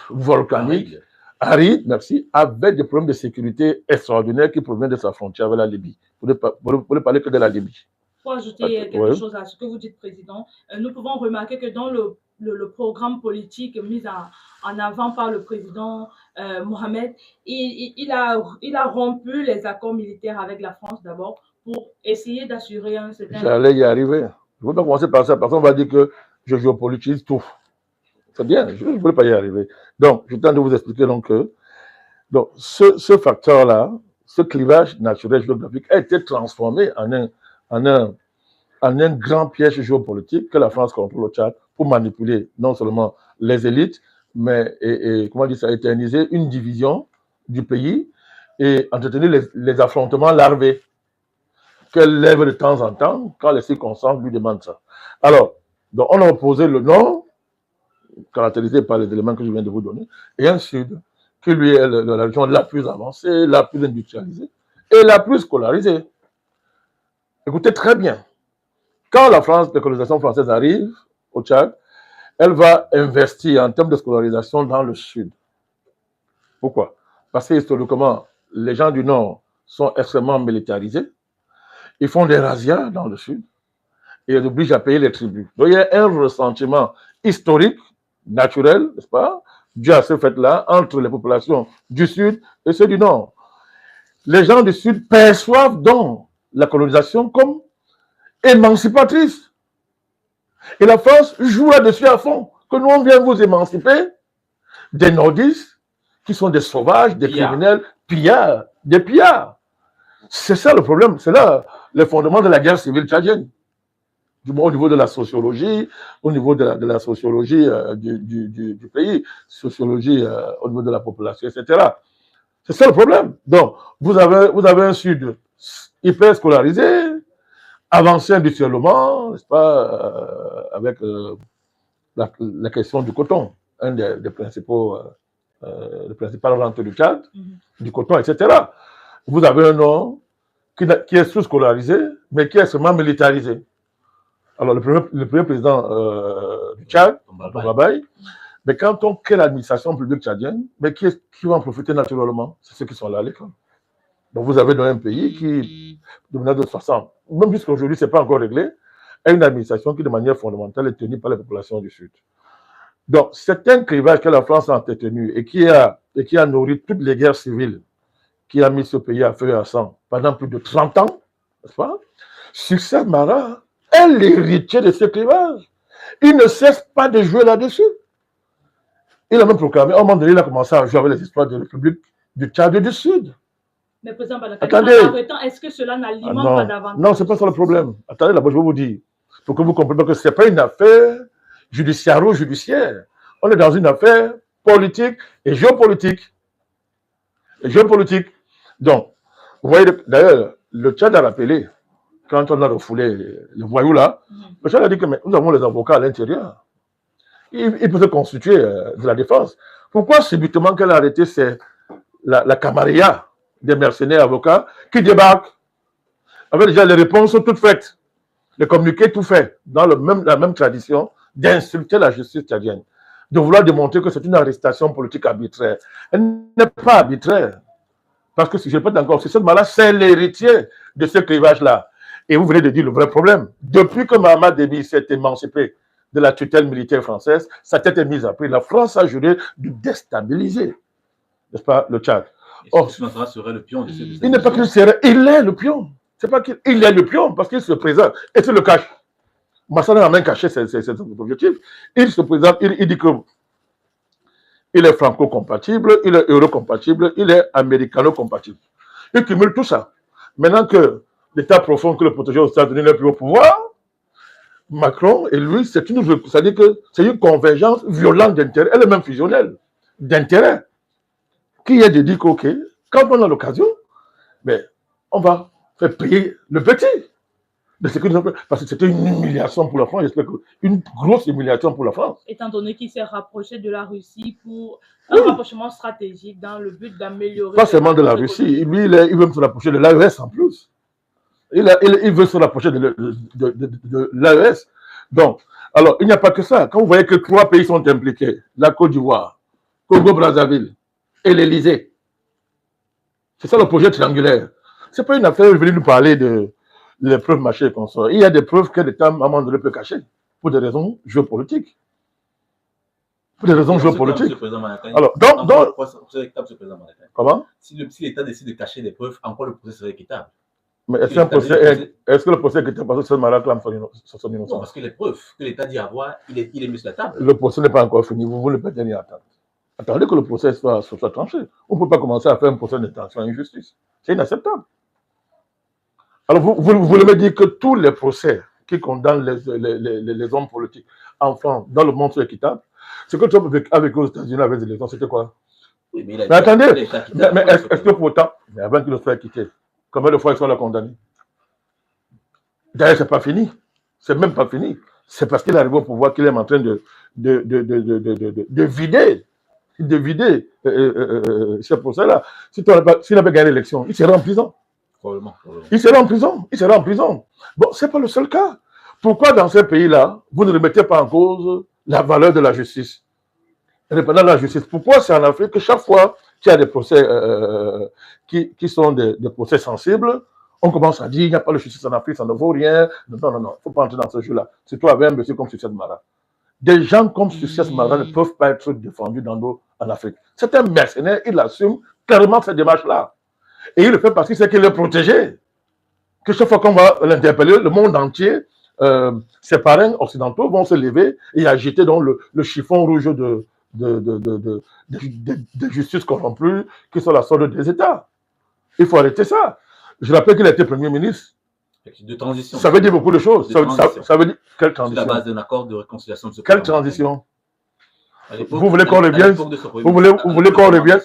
volcanique, arrive, merci, avec des problèmes de sécurité extraordinaires qui proviennent de sa frontière avec la Libye. Vous ne parlez que de la Libye. Pour ajouter quelque chose à ce que vous dites, Président, nous pouvons remarquer que dans le programme politique mis en avant par le président Mohamed, il a rompu les accords militaires avec la France d'abord pour essayer d'assurer un certain... J'allais y arriver. Je ne veux pas commencer par ça, parce qu'on va dire que je géopolitise tout. C'est bien, je ne voulais pas y arriver. Donc, je tente de vous expliquer donc que ce facteur-là, ce clivage naturel géographique a été transformé en un grand piège géopolitique que la France contrôle au Tchad pour manipuler non seulement les élites, mais, comment dire ça, éterniser une division du pays et entretenir les affrontements larvés qu'elle lève de temps en temps quand les circonstances lui demandent ça. Alors, donc on a opposé le nord, caractérisé par les éléments que je viens de vous donner, et un sud, qui lui est la région la plus avancée, la plus industrialisée et la plus scolarisée. Écoutez très bien, quand la colonisation française arrive au Tchad, elle va investir en termes de scolarisation dans le sud. Pourquoi? Parce que historiquement, les gens du nord sont extrêmement militarisés, ils font des razzias dans le sud, et ils obligent à payer les tributs. Donc il y a un ressentiment historique, naturel, n'est-ce pas, dû à ce fait-là, entre les populations du sud et ceux du nord. Les gens du sud perçoivent donc la colonisation comme émancipatrice. Et la France joue là-dessus à fond. Que nous, on vient vous émanciper des nordistes qui sont des sauvages, des criminels, pillards, des pillards. C'est ça le problème. C'est là le fondement de la guerre civile tchadienne. Du moins au niveau de la sociologie, au niveau de la sociologie du pays, sociologie au niveau de la population, etc. C'est ça le problème. Donc, vous avez un sud hyper scolarisé, avancé industriellement, n'est-ce pas, avec la question du coton, un des principales rentes du Tchad, du coton, etc. Vous avez un nord qui est sous-scolarisé, mais qui est extrêmement militarisé. Alors, le premier président du Tchad, Tombabay, mais quand on crée l'administration publique tchadienne, mais qui va en profiter naturellement? C'est ceux qui sont là à l'école. Donc, vous avez dans un pays qui, de manière de façon, même jusqu'à aujourd'hui, ce n'est pas encore réglé, a une administration qui, de manière fondamentale, est tenue par les populations du Sud. Donc, c'est un clivage que la France a entretenu et qui a nourri toutes les guerres civiles, qui a mis ce pays à feu et à sang pendant plus de 30 ans, n'est-ce pas? Succès Marat est l'héritier de ce clivage. Il ne cesse pas de jouer là-dessus. Il a même proclamé, à un moment donné, il a commencé à jouer avec les histoires de la République du Tchad et du Sud. Mais président Badaka, est-ce que cela n'alimente pas davantage? Non, ce n'est pas ça le problème. Attendez, d'abord, je vais vous dire, pour que vous compreniez que ce n'est pas une affaire judiciaire. On est dans une affaire politique et géopolitique. Donc, vous voyez, d'ailleurs, le Tchad a rappelé, quand on a refoulé le voyou là, le Tchad a dit que nous avons les avocats à l'intérieur. Il peut se constituer de la défense. Pourquoi subitement qu'elle a arrêté la camarilla des mercenaires avocats qui débarquent avec déjà les réponses toutes faites, les communiqués tout faits, dans la même tradition d'insulter la justice tchadienne, de vouloir démontrer que c'est une arrestation politique arbitraire. Elle n'est pas arbitraire. Parce que, si je ne répète encore, cette là c'est l'héritier de ce clivage-là. Et vous venez de dire le vrai problème. Depuis que Mahamat Déby s'est émancipé de la tutelle militaire française, sa tête est mise à prix. La France a juré de déstabiliser, n'est-ce pas, le Tchad. Or, Massara serait le pion de cette il n'est pas qu'il serait, il est le pion. C'est pas qu'il est le pion parce qu'il se présente et se le cache. Massara n'a même caché ses objectifs. Il se présente, il dit que il est franco-compatible, il est euro-compatible, il est américano-compatible. Il cumule tout ça. Maintenant que l'État profond que le protégé aux États-Unis n'est plus au pouvoir, Macron et lui, c'est-à-dire que c'est une convergence violente d'intérêts, elle est même fusionnelle, d'intérêts, qui est de dire qu'ok, quand on a l'occasion, mais on va faire payer le petit. De ce que nous avons fait, parce que c'était une humiliation pour la France, j'espère une grosse humiliation pour la France. Étant donné qu'il s'est rapproché de la Russie pour un rapprochement stratégique dans le but d'améliorer... Pas seulement de la Russie, lui, il veut se rapprocher de l'AES en plus. Il veut se rapprocher de l'AES. Donc, alors, il n'y a pas que ça. Quand vous voyez que 3 pays sont impliqués, la Côte d'Ivoire, Congo-Brazzaville, et l'Élysée. C'est ça le projet triangulaire. Ce n'est pas une affaire où je vais nous parler de les preuves mâchées et consorts. Il y a des preuves que l'État, à un moment donné, peut cacher pour des raisons géopolitiques. Pour des raisons géopolitiques. Alors, comment? Si l'État décide de cacher des preuves, en quoi le procès serait équitable? Mais est-ce que le procès est équitable parce que Succès Mara clame son innocence? Non, parce que les preuves que l'État dit avoir, il est mis sur la table. Le procès n'est pas encore fini, vous ne pouvez pas tenir à table. Attendez que le procès soit tranché. On ne peut pas commencer à faire un procès d'intention à injustice. C'est inacceptable. Alors, vous voulez me dire que tous les procès qui condamnent les hommes politiques en France, dans le monde, sont équitables? Ce que Trump avec aux États-Unis avec les élections, c'était quoi? Oui, mais attendez, est-ce que pour autant, mais avant qu'il le soit acquitté, combien de fois ils sont là condamnés? D'ailleurs, ce n'est pas fini. C'est même pas fini. C'est parce qu'il arrive au pouvoir qu'il est en train de vider ce procès-là. S'il n'avait gagné l'élection, il serait en prison. Probablement. Il serait en prison. Bon, ce n'est pas le seul cas. Pourquoi dans ces pays-là, vous ne remettez pas en cause la valeur de la justice? Indépendant de la justice. Pourquoi c'est en Afrique que chaque fois qu'il y a des procès qui sont des procès sensibles, on commence à dire il n'y a pas de justice en Afrique, ça ne vaut rien. Non, il ne faut pas entrer dans ce jeu-là. Surtout avec un monsieur comme Succès Mara. Des gens comme Succès Mara ne peuvent pas être défendus en Afrique. C'est un mercenaire, il assume clairement cette démarche-là. Et il le fait parce qu'il sait qu'il est protégé. Que chaque fois qu'on va l'interpeller, le monde entier, ses parrains occidentaux vont se lever et agiter dans le chiffon rouge de justice corrompue qui sont la sorte des États. Il faut arrêter ça. Je rappelle qu'il a été Premier ministre. De transition. Ça veut dire beaucoup de choses. Ça veut dire quelle transition? C'est la base d'un accord de réconciliation. Quelle transition? Vous voulez qu'on revienne? Vous voulez qu'on revienne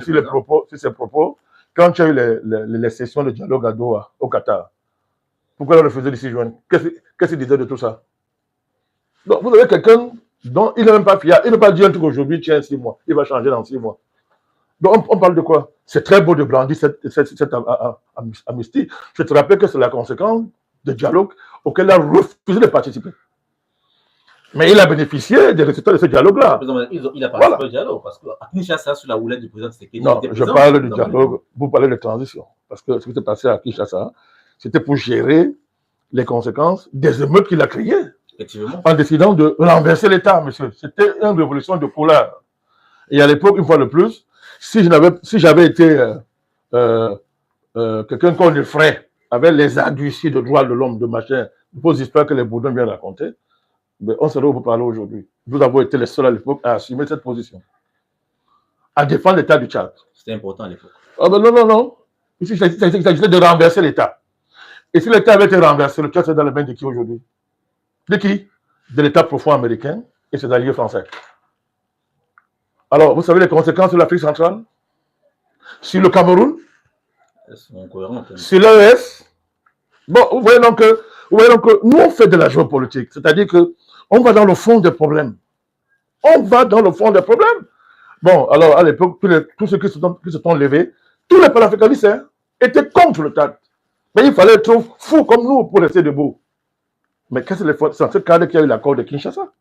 sur ces propos quand il y a eu les sessions de dialogue à Doha, au Qatar? Pourquoi il refusait de s'y joindre? Qu'est-ce qu'il disait de tout ça? Donc, vous avez quelqu'un dont il n'est même pas fiable. Il ne peut pas dire un truc aujourd'hui, tiens, 6 mois. Il va changer dans 6 mois. Donc, on parle de quoi? C'est très beau de brandir cette amnistie. Je te rappelle que c'est la conséquence de dialogue auquel il a refusé de participer. Mais il a bénéficié des résultats de ce dialogue-là. Il a participé au dialogue parce qu'à Kinshasa, sur la houlette du président Tshisekedi. Non, je parle du dialogue. Vous parlez de transition. Parce que ce qui s'est passé à Kinshasa, c'était pour gérer les conséquences des émeutes qu'il a créées. En décidant de renverser l'État, monsieur. C'était une révolution de couleur. Et à l'époque, une fois de plus, si j'avais été quelqu'un qu'on effraie avec les arguties de droits de l'homme, de machin, vos histoires que les Boudins viennent raconter, mais on serait où pour parler aujourd'hui. Nous avons été les seuls à l'époque à assumer cette position. À défendre l'État du Tchad. C'était important à l'époque. Ah ben non. Ici, il s'agissait de renverser l'État. Et si l'État avait été renversé, le Tchad, c'est dans les mains de qui aujourd'hui? De qui? De l'État profond américain et ses alliés français. Alors, vous savez les conséquences de l'Afrique centrale? Sur le Cameroun? Sur l'AES? Bon, vous voyez donc que nous, on fait de la géopolitique. C'est-à-dire qu'on va dans le fond des problèmes. Bon, alors, à l'époque, tous ceux qui se sont levés, tous les panafricanistes étaient contre le Tchad. Mais il fallait être fou comme nous pour rester debout. Mais qu'est-ce que c'est en ce cadre qu'il y a eu l'accord de Kinshasa?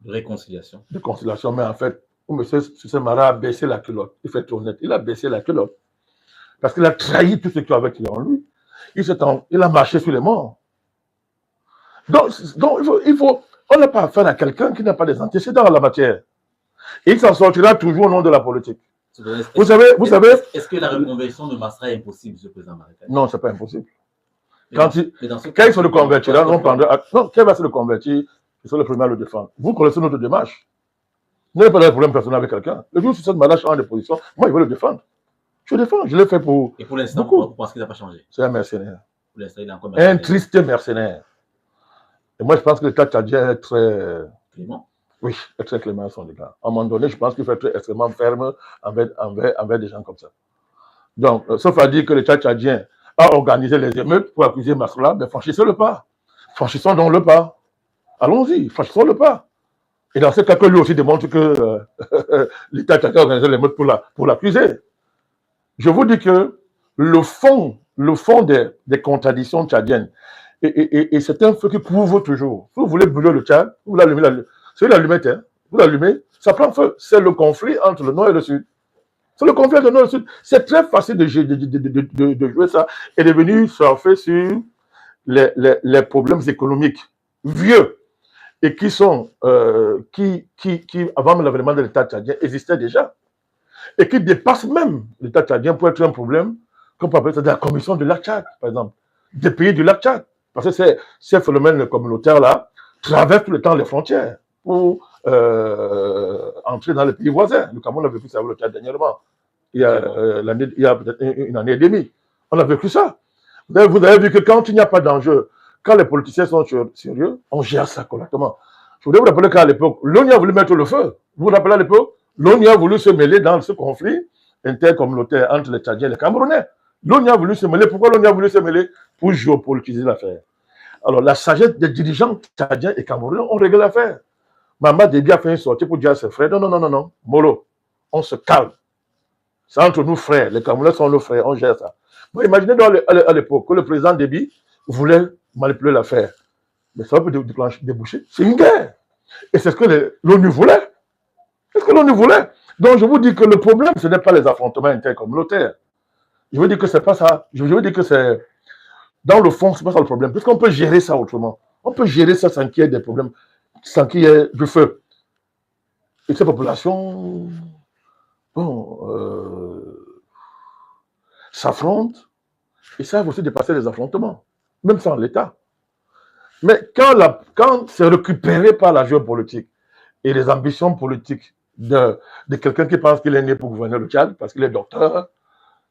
De réconciliation. De conciliation, mais en fait, M. Succès Mara a baissé la culotte. Il faut être honnête, il a baissé la culotte. Parce qu'il a trahi tous ceux qui avaient en lui. Il a marché sur les morts. Donc on n'a pas affaire à quelqu'un qui n'a pas des antécédents en la matière. Et il s'en sortira toujours au nom de la politique. Vous savez. Est-ce que la reconversion de Masra est impossible, M. le président américain? Non, ce n'est pas impossible. Quand il se le convertira, on prendra. Non, quand il va se le convertir, il sera le premier à le défendre. Vous connaissez notre démarche. Vous n'avez pas de problème personnel avec quelqu'un. Le jour où cette malade change de position, moi, il veut le défendre. Je le défends, je l'ai fait pour. Et pour l'instant, vous pensez qu'il n'a pas changé? C'est un mercenaire. Pour l'instant, il est encore mercenaire. Un triste mercenaire. Et moi, je pense que l'État tchadien est très. Clément? Oui, est très clément à son égard. À un moment donné, je pense qu'il faut être extrêmement ferme envers des gens comme ça. Donc, sauf à dire que l'État tchadien a organisé les émeutes pour accuser Masra, mais franchissez le pas. Franchissons donc le pas. Allons-y, franchissons le pas. Et dans ce cas, que lui aussi démontre que l'État tchadien a organisé l'émeute pour l'accuser. Je vous dis que le fond des contradictions tchadiennes, et c'est un feu qui couvre toujours. Si vous voulez brûler le Tchad, vous l'allumez, c'est l'allumette, hein. vous allumez, ça prend feu. C'est le conflit entre le Nord et le Sud. C'est le conflit entre le Nord et le Sud. C'est très facile de jouer ça et de venir surfer sur les problèmes économiques vieux et qui sont, qui avant l'avènement de l'État tchadien, existaient déjà et qui dépassent même l'État tchadien pour être un problème, comme on appelle ça, de la commission du lac Tchad, par exemple, des pays du lac Tchad. Parce que ces phénomènes communautaires-là traversent tout le temps les frontières pour entrer dans les pays voisins. Le Cameroun a vécu ça avec le Tchad dernièrement, il y a peut-être une année et demie. On a vécu ça. Vous avez vu que quand il n'y a pas d'enjeu, quand les politiciens sont sérieux, on gère ça correctement. Je voudrais vous rappeler qu'à l'époque, l'ONU a voulu mettre le feu. Vous vous rappelez à l'époque, l'ONU a voulu se mêler dans ce conflit intercommunautaire entre les Tchadiens et les Camerounais. L'ONU a voulu se mêler. Pourquoi l'ONU a voulu se mêler? Pour géopolitiser l'affaire. Alors, la sagesse des dirigeants tchadiens et camerounais ont réglé l'affaire. Maman Déby a fait une sortie pour dire à ses frères, non, Molo, on se calme. C'est entre nous frères. Les Camerounais sont nos frères, on gère ça. Bon, imaginez à l'époque que le président Déby voulait manipuler l'affaire. Mais ça peut déboucher. C'est une guerre. Et c'est ce que l'ONU voulait. C'est ce que l'ONU voulait. Donc, je vous dis que le problème, ce n'est pas les affrontements intercommunautaires. Je veux dire que c'est pas ça. Je veux dire que c'est... Dans le fond, c'est pas ça le problème. Parce qu'on peut gérer ça autrement. On peut gérer ça sans qu'il y ait des problèmes, sans qu'il y ait du feu. Et ces populations, bon, s'affrontent et savent aussi dépasser les affrontements, même sans l'État. Mais quand c'est récupéré par la géopolitique et les ambitions politiques de quelqu'un qui pense qu'il est né pour gouverner le Tchad, parce qu'il est docteur,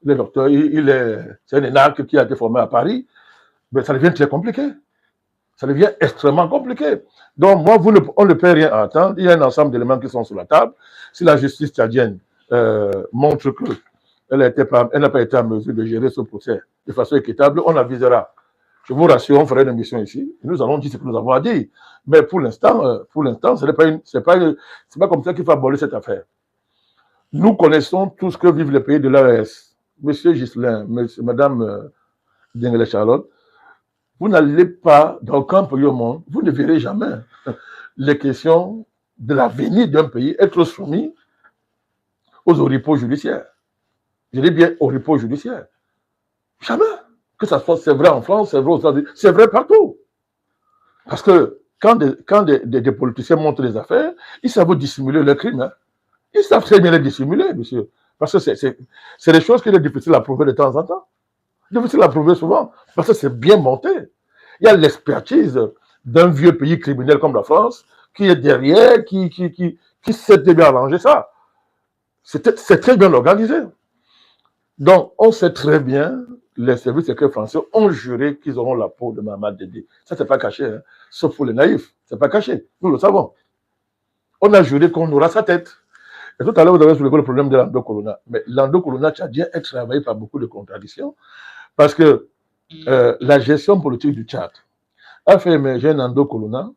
c'est un énarque qui a été formé à Paris, mais ça devient très compliqué. Ça devient extrêmement compliqué. Donc, moi, on ne peut rien attendre. Il y a un ensemble d'éléments qui sont sur la table. Si la justice tchadienne montre qu'elle n'a pas été en mesure de gérer ce procès de façon équitable, on avisera. Je vous rassure, on fera une émission ici. Nous allons dire ce que nous avons à dire. Mais pour l'instant, ce n'est pas comme ça qu'il faut aborder cette affaire. Nous connaissons tout ce que vivent les pays de l'AES. Monsieur Ghislain, Madame Denguele Charlotte, vous n'allez pas, dans aucun pays au monde, vous ne verrez jamais les questions de l'avenir d'un pays être soumis aux oripeaux judiciaires. Je dis bien oripeaux judiciaires. Jamais. Que ça soit, c'est vrai en France, c'est vrai aux États-Unis, c'est vrai partout. Parce que quand des politiciens montrent des affaires, ils savent dissimuler leurs crimes. Hein. Ils savent très bien les dissimuler, monsieur. Parce que c'est des choses qu'il est difficile à prouver de temps en temps. Difficile à prouver souvent, parce que c'est bien monté. Il y a l'expertise d'un vieux pays criminel comme la France qui est derrière, qui sait bien arranger ça. C'est très bien organisé. Donc, on sait très bien, les services secrets français ont juré qu'ils auront la peau de Mamad Déby. Ça, c'est pas caché, hein. Sauf pour les naïfs. C'est pas caché. Nous le savons. On a juré qu'on aura sa tête. Et tout à l'heure, vous avez soulevé le problème de l'Ando Colonna. Mais l'Ando Colonna tchadien est travaillé par beaucoup de contradictions. Parce que la gestion politique du Tchad a fait émerger un Ando Colonna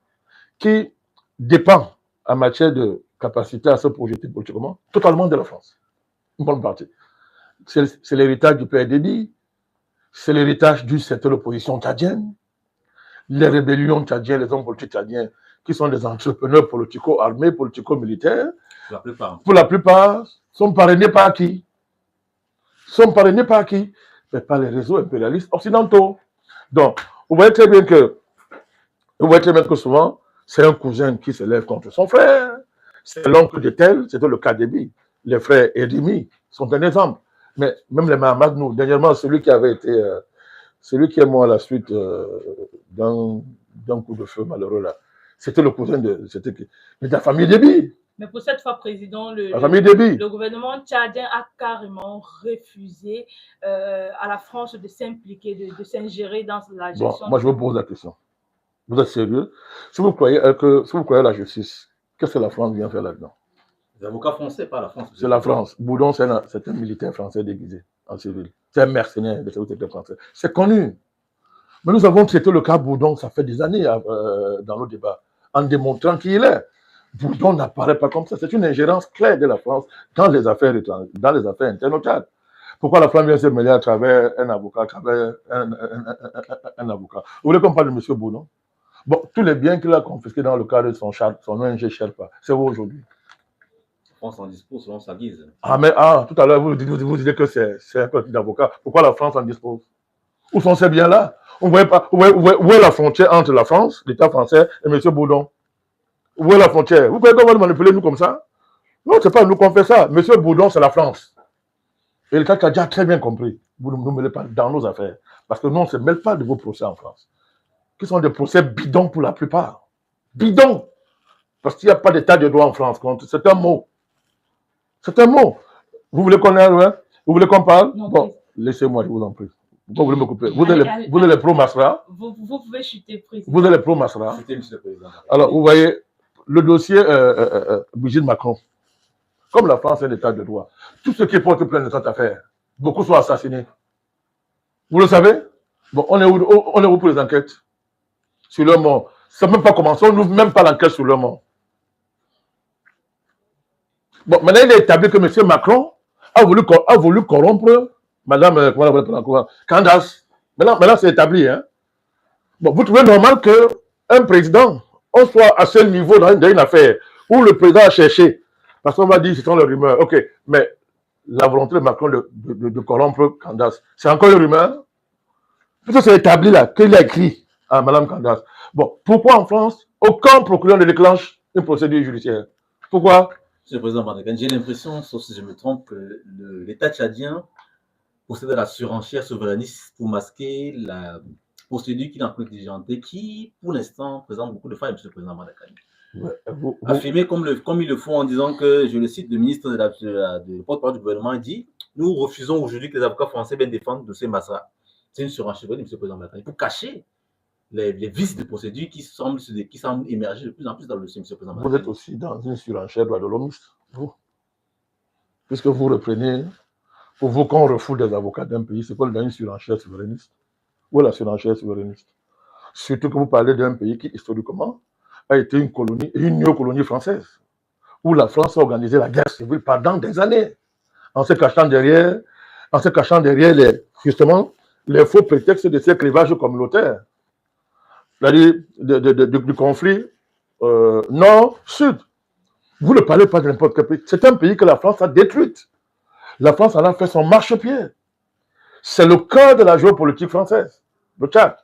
qui dépend en matière de capacité à se projeter politiquement totalement de la France. Une bonne partie. C'est l'héritage du père Déby, c'est l'héritage d'une certaine opposition tchadienne, les rébellions tchadiennes, les hommes politiques tchadiens qui sont des entrepreneurs politico-armés, politico-militaires, pour la plupart, sont parrainés par qui? Mais par les réseaux impérialistes occidentaux. Donc, vous voyez très bien que souvent, c'est un cousin qui se lève contre son frère, c'est l'oncle de tel, c'était le cas d'Ebi. Les frères Edimi sont un exemple. Mais même les Mahamad, nous, dernièrement, celui qui est mort à la suite d'un coup de feu malheureux là, c'était le cousin de la famille Déby. Mais pour cette fois, Président, le gouvernement tchadien a carrément refusé à la France de s'impliquer, de s'ingérer dans la gestion. Bon, moi, je vous pose la question. Vous êtes sérieux? Si vous croyez à la justice, qu'est-ce que la France vient faire là-dedans? Les avocats français, pas la France. C'est la France. Boudon, c'est un militaire français déguisé en civil. C'est un mercenaire de sécurité français. C'est connu. Mais nous avons traité le cas Boudon, ça fait des années dans nos débats, en démontrant qui il est. Boudon n'apparaît pas comme ça. C'est une ingérence claire de la France dans les affaires internes au Tchad. Pourquoi la France vient se mêler à travers un avocat, un avocat? Vous voulez qu'on parle de M. Boudon? Bon, tous les biens qu'il a confisqués dans le cadre de son ONG Sherpa, c'est où aujourd'hui? La France en dispose selon sa guise. Ah, mais tout à l'heure, vous disiez que c'est un petit d'avocat. Pourquoi la France en dispose? Où sont ces biens-là? Où est la frontière entre la France, l'État français, et M. Bourdon? Où est la frontière? Vous pouvez comment manipuler nous comme ça? Non, c'est pas nous qu'on fait ça. M. Bourdon, c'est la France. Et l'État a déjà très bien compris. Vous ne nous mêlez pas dans nos affaires. Parce que nous, on ne se mêle pas de vos procès en France. Qui sont des procès bidons pour la plupart. Bidons. Parce qu'il n'y a pas d'état de droit en France. C'est un mot. C'est un mot. Vous voulez qu'on Vous voulez qu'on parle? Non, bon, laissez-moi, je vous en prie. Pourquoi vous voulez me couper? Vous êtes les pro-Masra? Vous pouvez chuter, président. Vous êtes les pro-Masra? Chutez, monsieur le président. Alors, vous voyez, le dossier Brigitte Macron, comme la France est un état de droit, tous ceux qui portent plainte de cette affaire, beaucoup sont assassinés. Vous le savez? Bon, on est où pour les enquêtes? Sur leur mort. Ça n'a même pas commencé, on n'ouvre même pas l'enquête sur leur mort. Bon, maintenant, il est établi que M. Macron a voulu corrompre Madame, comment on l'appelle, Candace. Maintenant c'est établi. Hein? Bon, vous trouvez normal qu'un président, on soit à ce niveau dans une affaire où le président a cherché, parce qu'on va dire que ce sont les rumeurs. Ok, mais la volonté de Macron de corrompre Candace, c'est encore une rumeur? Tout ça c'est établi là, qu'il a écrit à Madame Candace. Bon, pourquoi en France, aucun procureur ne déclenche une procédure judiciaire? Pourquoi? Monsieur le président Bandakan, j'ai l'impression, sauf si je me trompe, que l'État tchadien procède à la surenchère souverainiste pour masquer la procédure qu'il a diligentée, qui, pour l'instant, présente beaucoup de failles, monsieur le président Bandakan. Affirmer comme ils le font en disant que, je le cite, le ministre de porte-parole du gouvernement dit « Nous refusons aujourd'hui que les avocats français viennent défendre dossier Massa ». C'est une surenchère, monsieur le président Bandakan, pour cacher les vices de procédure qui semblent émerger de plus en plus dans le dossier, monsieur le président. Vous êtes aussi dans une surenchère droit de l'hommiste, vous. Puisque vous reprenez, pour vous, qu'on refoule des avocats d'un pays, c'est quoi dans une surenchère souverainiste? Où est la surenchère souverainiste? Surtout que vous parlez d'un pays qui, historiquement, a été une colonie, une néocolonie française, où la France a organisé la guerre civile pendant des années, en se cachant derrière justement, les faux prétextes de ces clivages communautaires. C'est-à-dire du conflit nord-sud. Vous ne parlez pas de n'importe quel pays. C'est un pays que la France a détruit. La France en a fait son marchepied. C'est le cœur de la géopolitique française, le Tchad.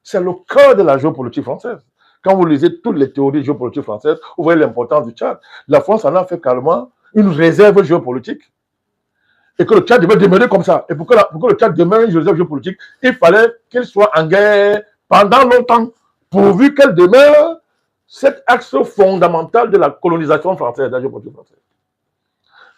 C'est le cœur de la géopolitique française. Quand vous lisez toutes les théories géopolitiques françaises, vous voyez l'importance du Tchad. La France en a fait carrément une réserve géopolitique. Et que le Tchad devait demeurer comme ça. Et pour que le Tchad demeure une réserve géopolitique, il fallait qu'il soit en guerre pendant longtemps, pourvu qu'elle demeure cet axe fondamental de la colonisation française, de la géopolitique française.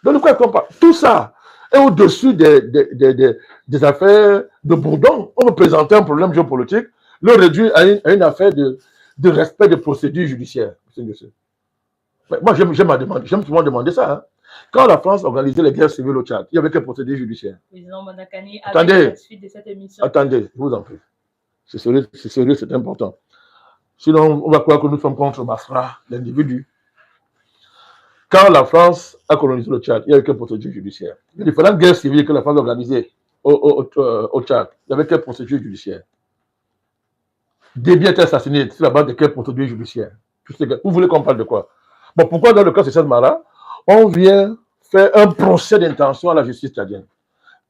Donc, de quoi on parle? Tout ça est au-dessus des affaires de Bourdon. On veut présenter un problème géopolitique, le réduire à une affaire de respect des procédures judiciaires. Mais moi, j'aime souvent demander ça. Hein. Quand la France organisait les guerres civiles au Tchad, il y avait quelle procédure judiciaire? Président Bandakani, attendez, avec la suite de cette émission. Attendez, je vous en prie. C'est sérieux, c'est important. Sinon, on va croire que nous sommes contre Masra, l'individu. Quand la France a colonisé le Tchad, il y avait quelle procédure judiciaire? Les différentes guerres civiles que la France a organisées au Tchad, il y avait quelle procédure judiciaire? Déby a été assassiné sur la base de quelle procédure judiciaire? Vous voulez qu'on parle de quoi? Bon, pourquoi dans le cas de Cécile Mara, on vient faire un procès d'intention à la justice tchadienne?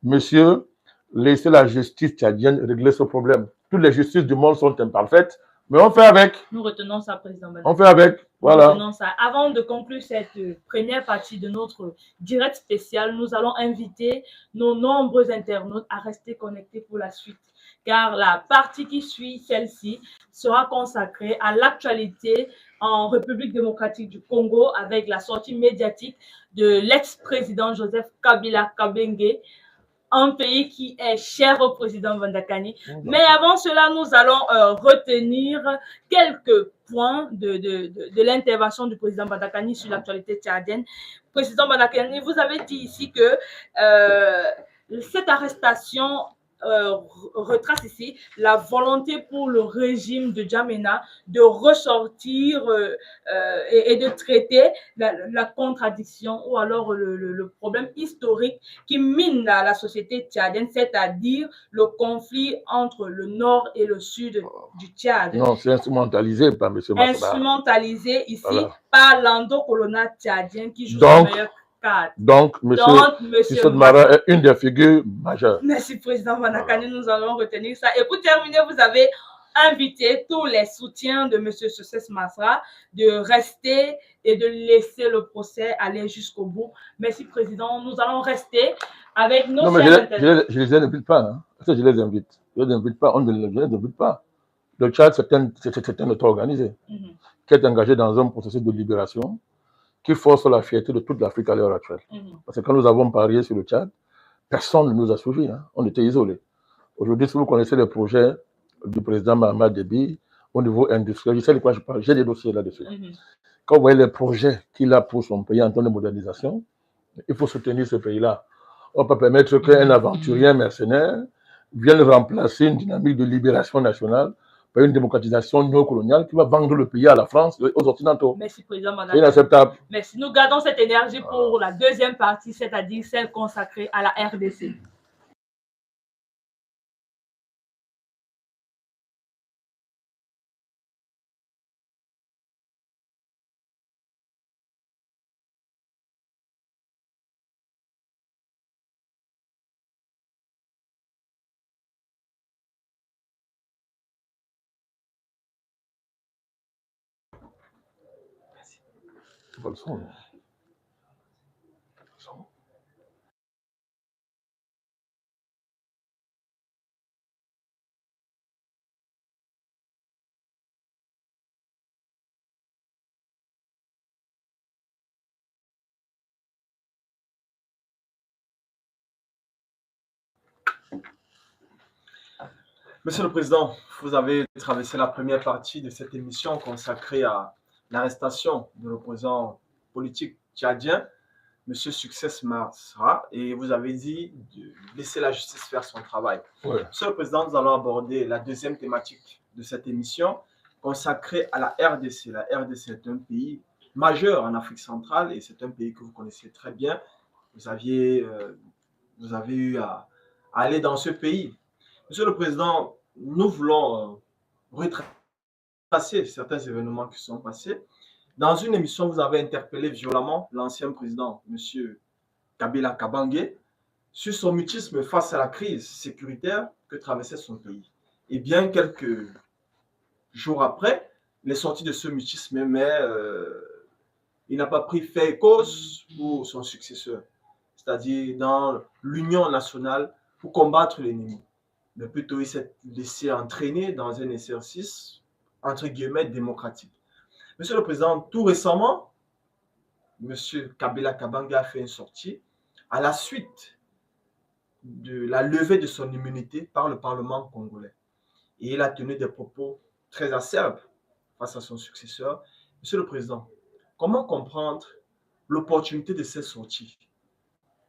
Monsieur, laissez la justice tchadienne régler ce problème. Toutes les justices du monde sont imparfaites, mais on fait avec. Nous retenons ça, président Bandakani. On fait avec, voilà. Nous retenons ça. Avant de conclure cette première partie de notre direct spécial, nous allons inviter nos nombreux internautes à rester connectés pour la suite. Car la partie qui suit celle-ci sera consacrée à l'actualité en République démocratique du Congo avec la sortie médiatique de l'ex-président Joseph Kabila Kabengue, un pays qui est cher au président Bandakani. Mais avant cela, nous allons retenir quelques points de l'intervention du président Bandakani sur l'actualité tchadienne. Président Bandakani, vous avez dit ici que cette arrestation retrace ici la volonté pour le régime de Djamena de ressortir et de traiter la contradiction ou alors le problème historique qui mine la société tchadienne, c'est-à-dire le conflit entre le nord et le sud du Tchad. Non, c'est instrumentalisé par M. Masra. Instrumentalisé ici par l'endo-colonat tchadien qui joue son meilleur carte. Donc, M. Mara est une des figures majeures. Merci, Président Manakani, nous allons retenir ça. Et pour terminer, vous avez invité tous les soutiens de M. Success Masra de rester et de laisser le procès aller jusqu'au bout. Merci, Président. Nous allons rester avec nos... Non, mais je les invite pas. Hein. Je les invite. Je les invite pas. On ne les invite pas. Le Tchad, c'est un État organisé qui est engagé dans un processus de libération qui force la fierté de toute l'Afrique à l'heure actuelle. Parce que quand nous avons parié sur le Tchad, personne ne nous a suivis. Hein. On était isolés. Aujourd'hui, si vous connaissez les projets du président Mahamat Déby au niveau industriel, je sais de quoi je parle, j'ai des dossiers là-dessus. Quand vous voyez les projets qu'il a pour son pays en termes de modernisation, il faut soutenir ce pays-là. On ne peut pas permettre qu'un aventurier mercenaire vienne remplacer une dynamique de libération nationale par une démocratisation néocoloniale qui va vendre le pays à la France et aux Occidentaux. Merci, Président Manakani. C'est inacceptable. Merci. Nous gardons cette énergie pour la deuxième partie, c'est-à-dire celle consacrée à la RDC. C'est pas le son. Monsieur le Président, vous avez traversé la première partie de cette émission consacrée à l'arrestation de l'opposant politique tchadien, M. Success Masra, et vous avez dit de laisser la justice faire son travail. Ouais. Monsieur le Président, nous allons aborder la deuxième thématique de cette émission consacrée à la RDC. La RDC est un pays majeur en Afrique centrale et c'est un pays que vous connaissez très bien. Vous avez eu à aller dans ce pays. Monsieur le Président, nous voulons retracer certains événements qui sont passés. Dans une émission, vous avez interpellé violemment l'ancien président, M. Kabila Kabange, sur son mutisme face à la crise sécuritaire que traversait son pays. Et bien quelques jours après, il est sorti de ce mutisme, mais il n'a pas pris fait et cause pour son successeur, c'est-à-dire dans l'union nationale pour combattre l'ennemi. Mais plutôt il s'est laissé entraîner dans un exercice, entre guillemets, démocratique. Monsieur le Président, tout récemment, M. Kabila Kabange a fait une sortie à la suite de la levée de son immunité par le Parlement congolais. Et il a tenu des propos très acerbes face à son successeur. Monsieur le Président, comment comprendre l'opportunité de cette sortie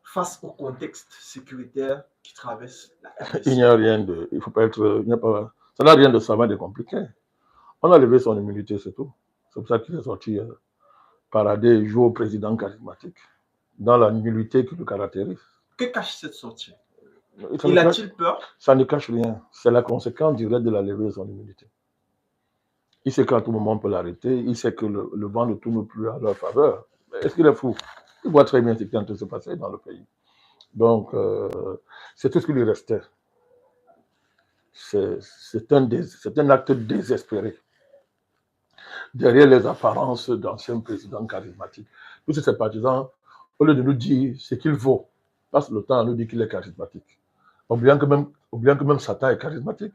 face au contexte sécuritaire qui traverse la RDC? Il n'y a rien de... Il faut pas être... ça n'a rien de savant, de compliqué. On a levé son immunité, c'est tout. C'est pour ça qu'il est sorti parader et jouer au président charismatique, dans la nullité qui le caractérise. Que cache cette sortie? Il a-t-il peur? Ça ne cache rien. C'est la conséquence directe de la levée de son immunité. Il sait qu'à tout moment on peut l'arrêter. Il sait que le vent ne tourne plus à leur faveur. Est-ce qu'il est fou? Il voit très bien ce qui est en train de se passer dans le pays. Donc, c'est tout ce qui lui restait. C'est un acte désespéré. Derrière les apparences d'anciens présidents charismatiques. Tous ces partisans, au lieu de nous dire ce qu'il vaut, passent le temps à nous dire qu'il est charismatique. Oubliant que même Satan est charismatique.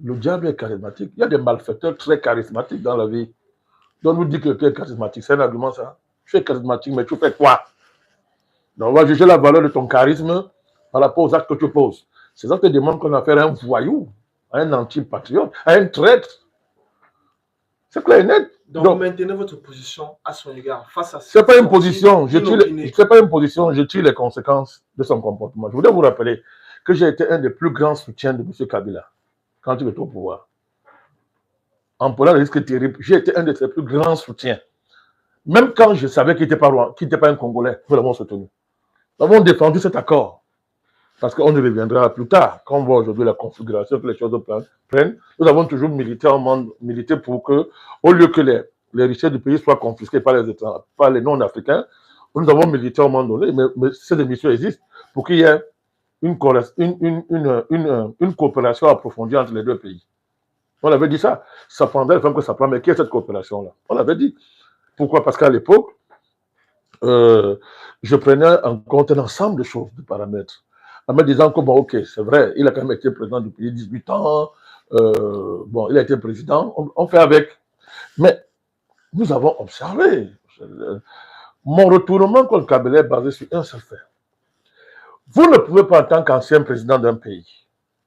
Le diable est charismatique. Il y a des malfaiteurs très charismatiques dans la vie. Donc nous dit que tu es charismatique. C'est un argument ça. Tu es charismatique, mais tu fais quoi? Donc on va juger la valeur de ton charisme par rapport aux actes que tu poses. Ces actes demandent qu'on a affaire à un voyou, à un anti-patriote, à un traître. C'est clair et net. Donc vous maintenez votre position à son égard face à... Ce n'est pas une position. C'est pas une position. Je tire les conséquences de son comportement. Je voudrais vous rappeler que j'ai été un des plus grands soutiens de M. Kabila quand il était au pouvoir. En prenant le risque terrible, j'ai été un de ses plus grands soutiens. Même quand je savais qu'il n'était pas un Congolais, nous l'avons soutenu. Nous avons défendu cet accord. Parce qu'on y reviendra plus tard. Quand on voit aujourd'hui la configuration que les choses prennent, nous avons toujours milité pour que, au lieu que les richesses du pays soient confisquées par les non-africains, nous avons milité à un moment donné, mais ces émissions existent pour qu'il y ait une coopération approfondie entre les deux pays. On avait dit ça. Ça prendrait le temps que ça prend, mais qui est cette coopération-là? On l'avait dit. Pourquoi? Parce qu'à l'époque, je prenais en compte un ensemble de choses, de paramètres. En me disant que, bon, ok, c'est vrai, il a quand même été président depuis 18 ans, bon, il a été président, on fait avec. Mais nous avons observé, mon retournement contre Kabila est basé sur un seul fait. Vous ne pouvez pas, en tant qu'ancien président d'un pays,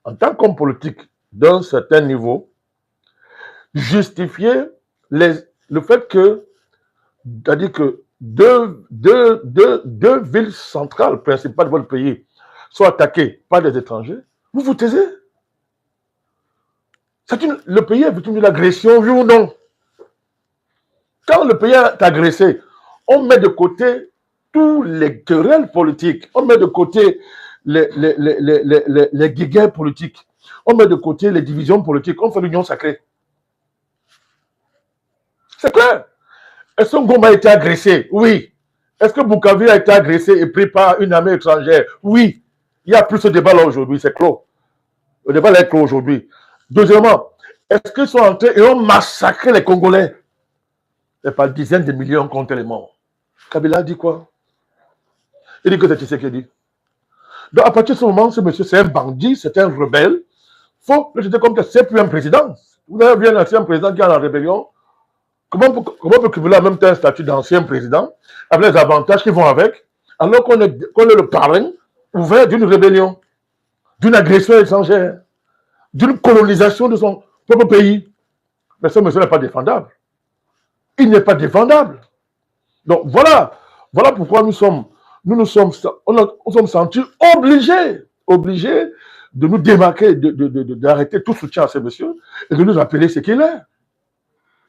en tant qu'homme politique d'un certain niveau, justifier le fait que, c'est-à-dire que deux villes centrales principales de votre pays soient attaquées par des étrangers, vous vous taisez. Le pays est victime d'une agression, oui ou non? Quand le pays est agressé, on met de côté tous les querelles politiques, on met de côté les guéguerres politiques, on met de côté les divisions politiques, on fait l'union sacrée. C'est clair. Est-ce que Ngoma a été agressé? Oui. Est-ce que Bukavu a été agressé et pris par une armée étrangère? Oui. Il n'y a plus ce débat-là aujourd'hui, c'est clos. Le débat là est clos aujourd'hui. Deuxièmement, est-ce qu'ils sont entrés et ont massacré les Congolais? C'est par dizaines de millions contre les morts. Kabila dit quoi? Il dit que c'est Tshisekedi. Donc à partir de ce moment, ce monsieur c'est un bandit, c'est un rebelle. Il faut le jeter comme que c'est plus un président. Vous avez vu un ancien président qui est en rébellion. Comment peut Kabila même un statut d'ancien président avec les avantages qui vont avec, alors qu'on est le parrain ouvert d'une rébellion, d'une agression étrangère, d'une colonisation de son propre pays? Mais ce monsieur n'est pas défendable. Il n'est pas défendable. Donc voilà pourquoi nous sommes sentis obligés de nous démarquer, d'arrêter tout soutien à ce monsieur et de nous rappeler ce qu'il est.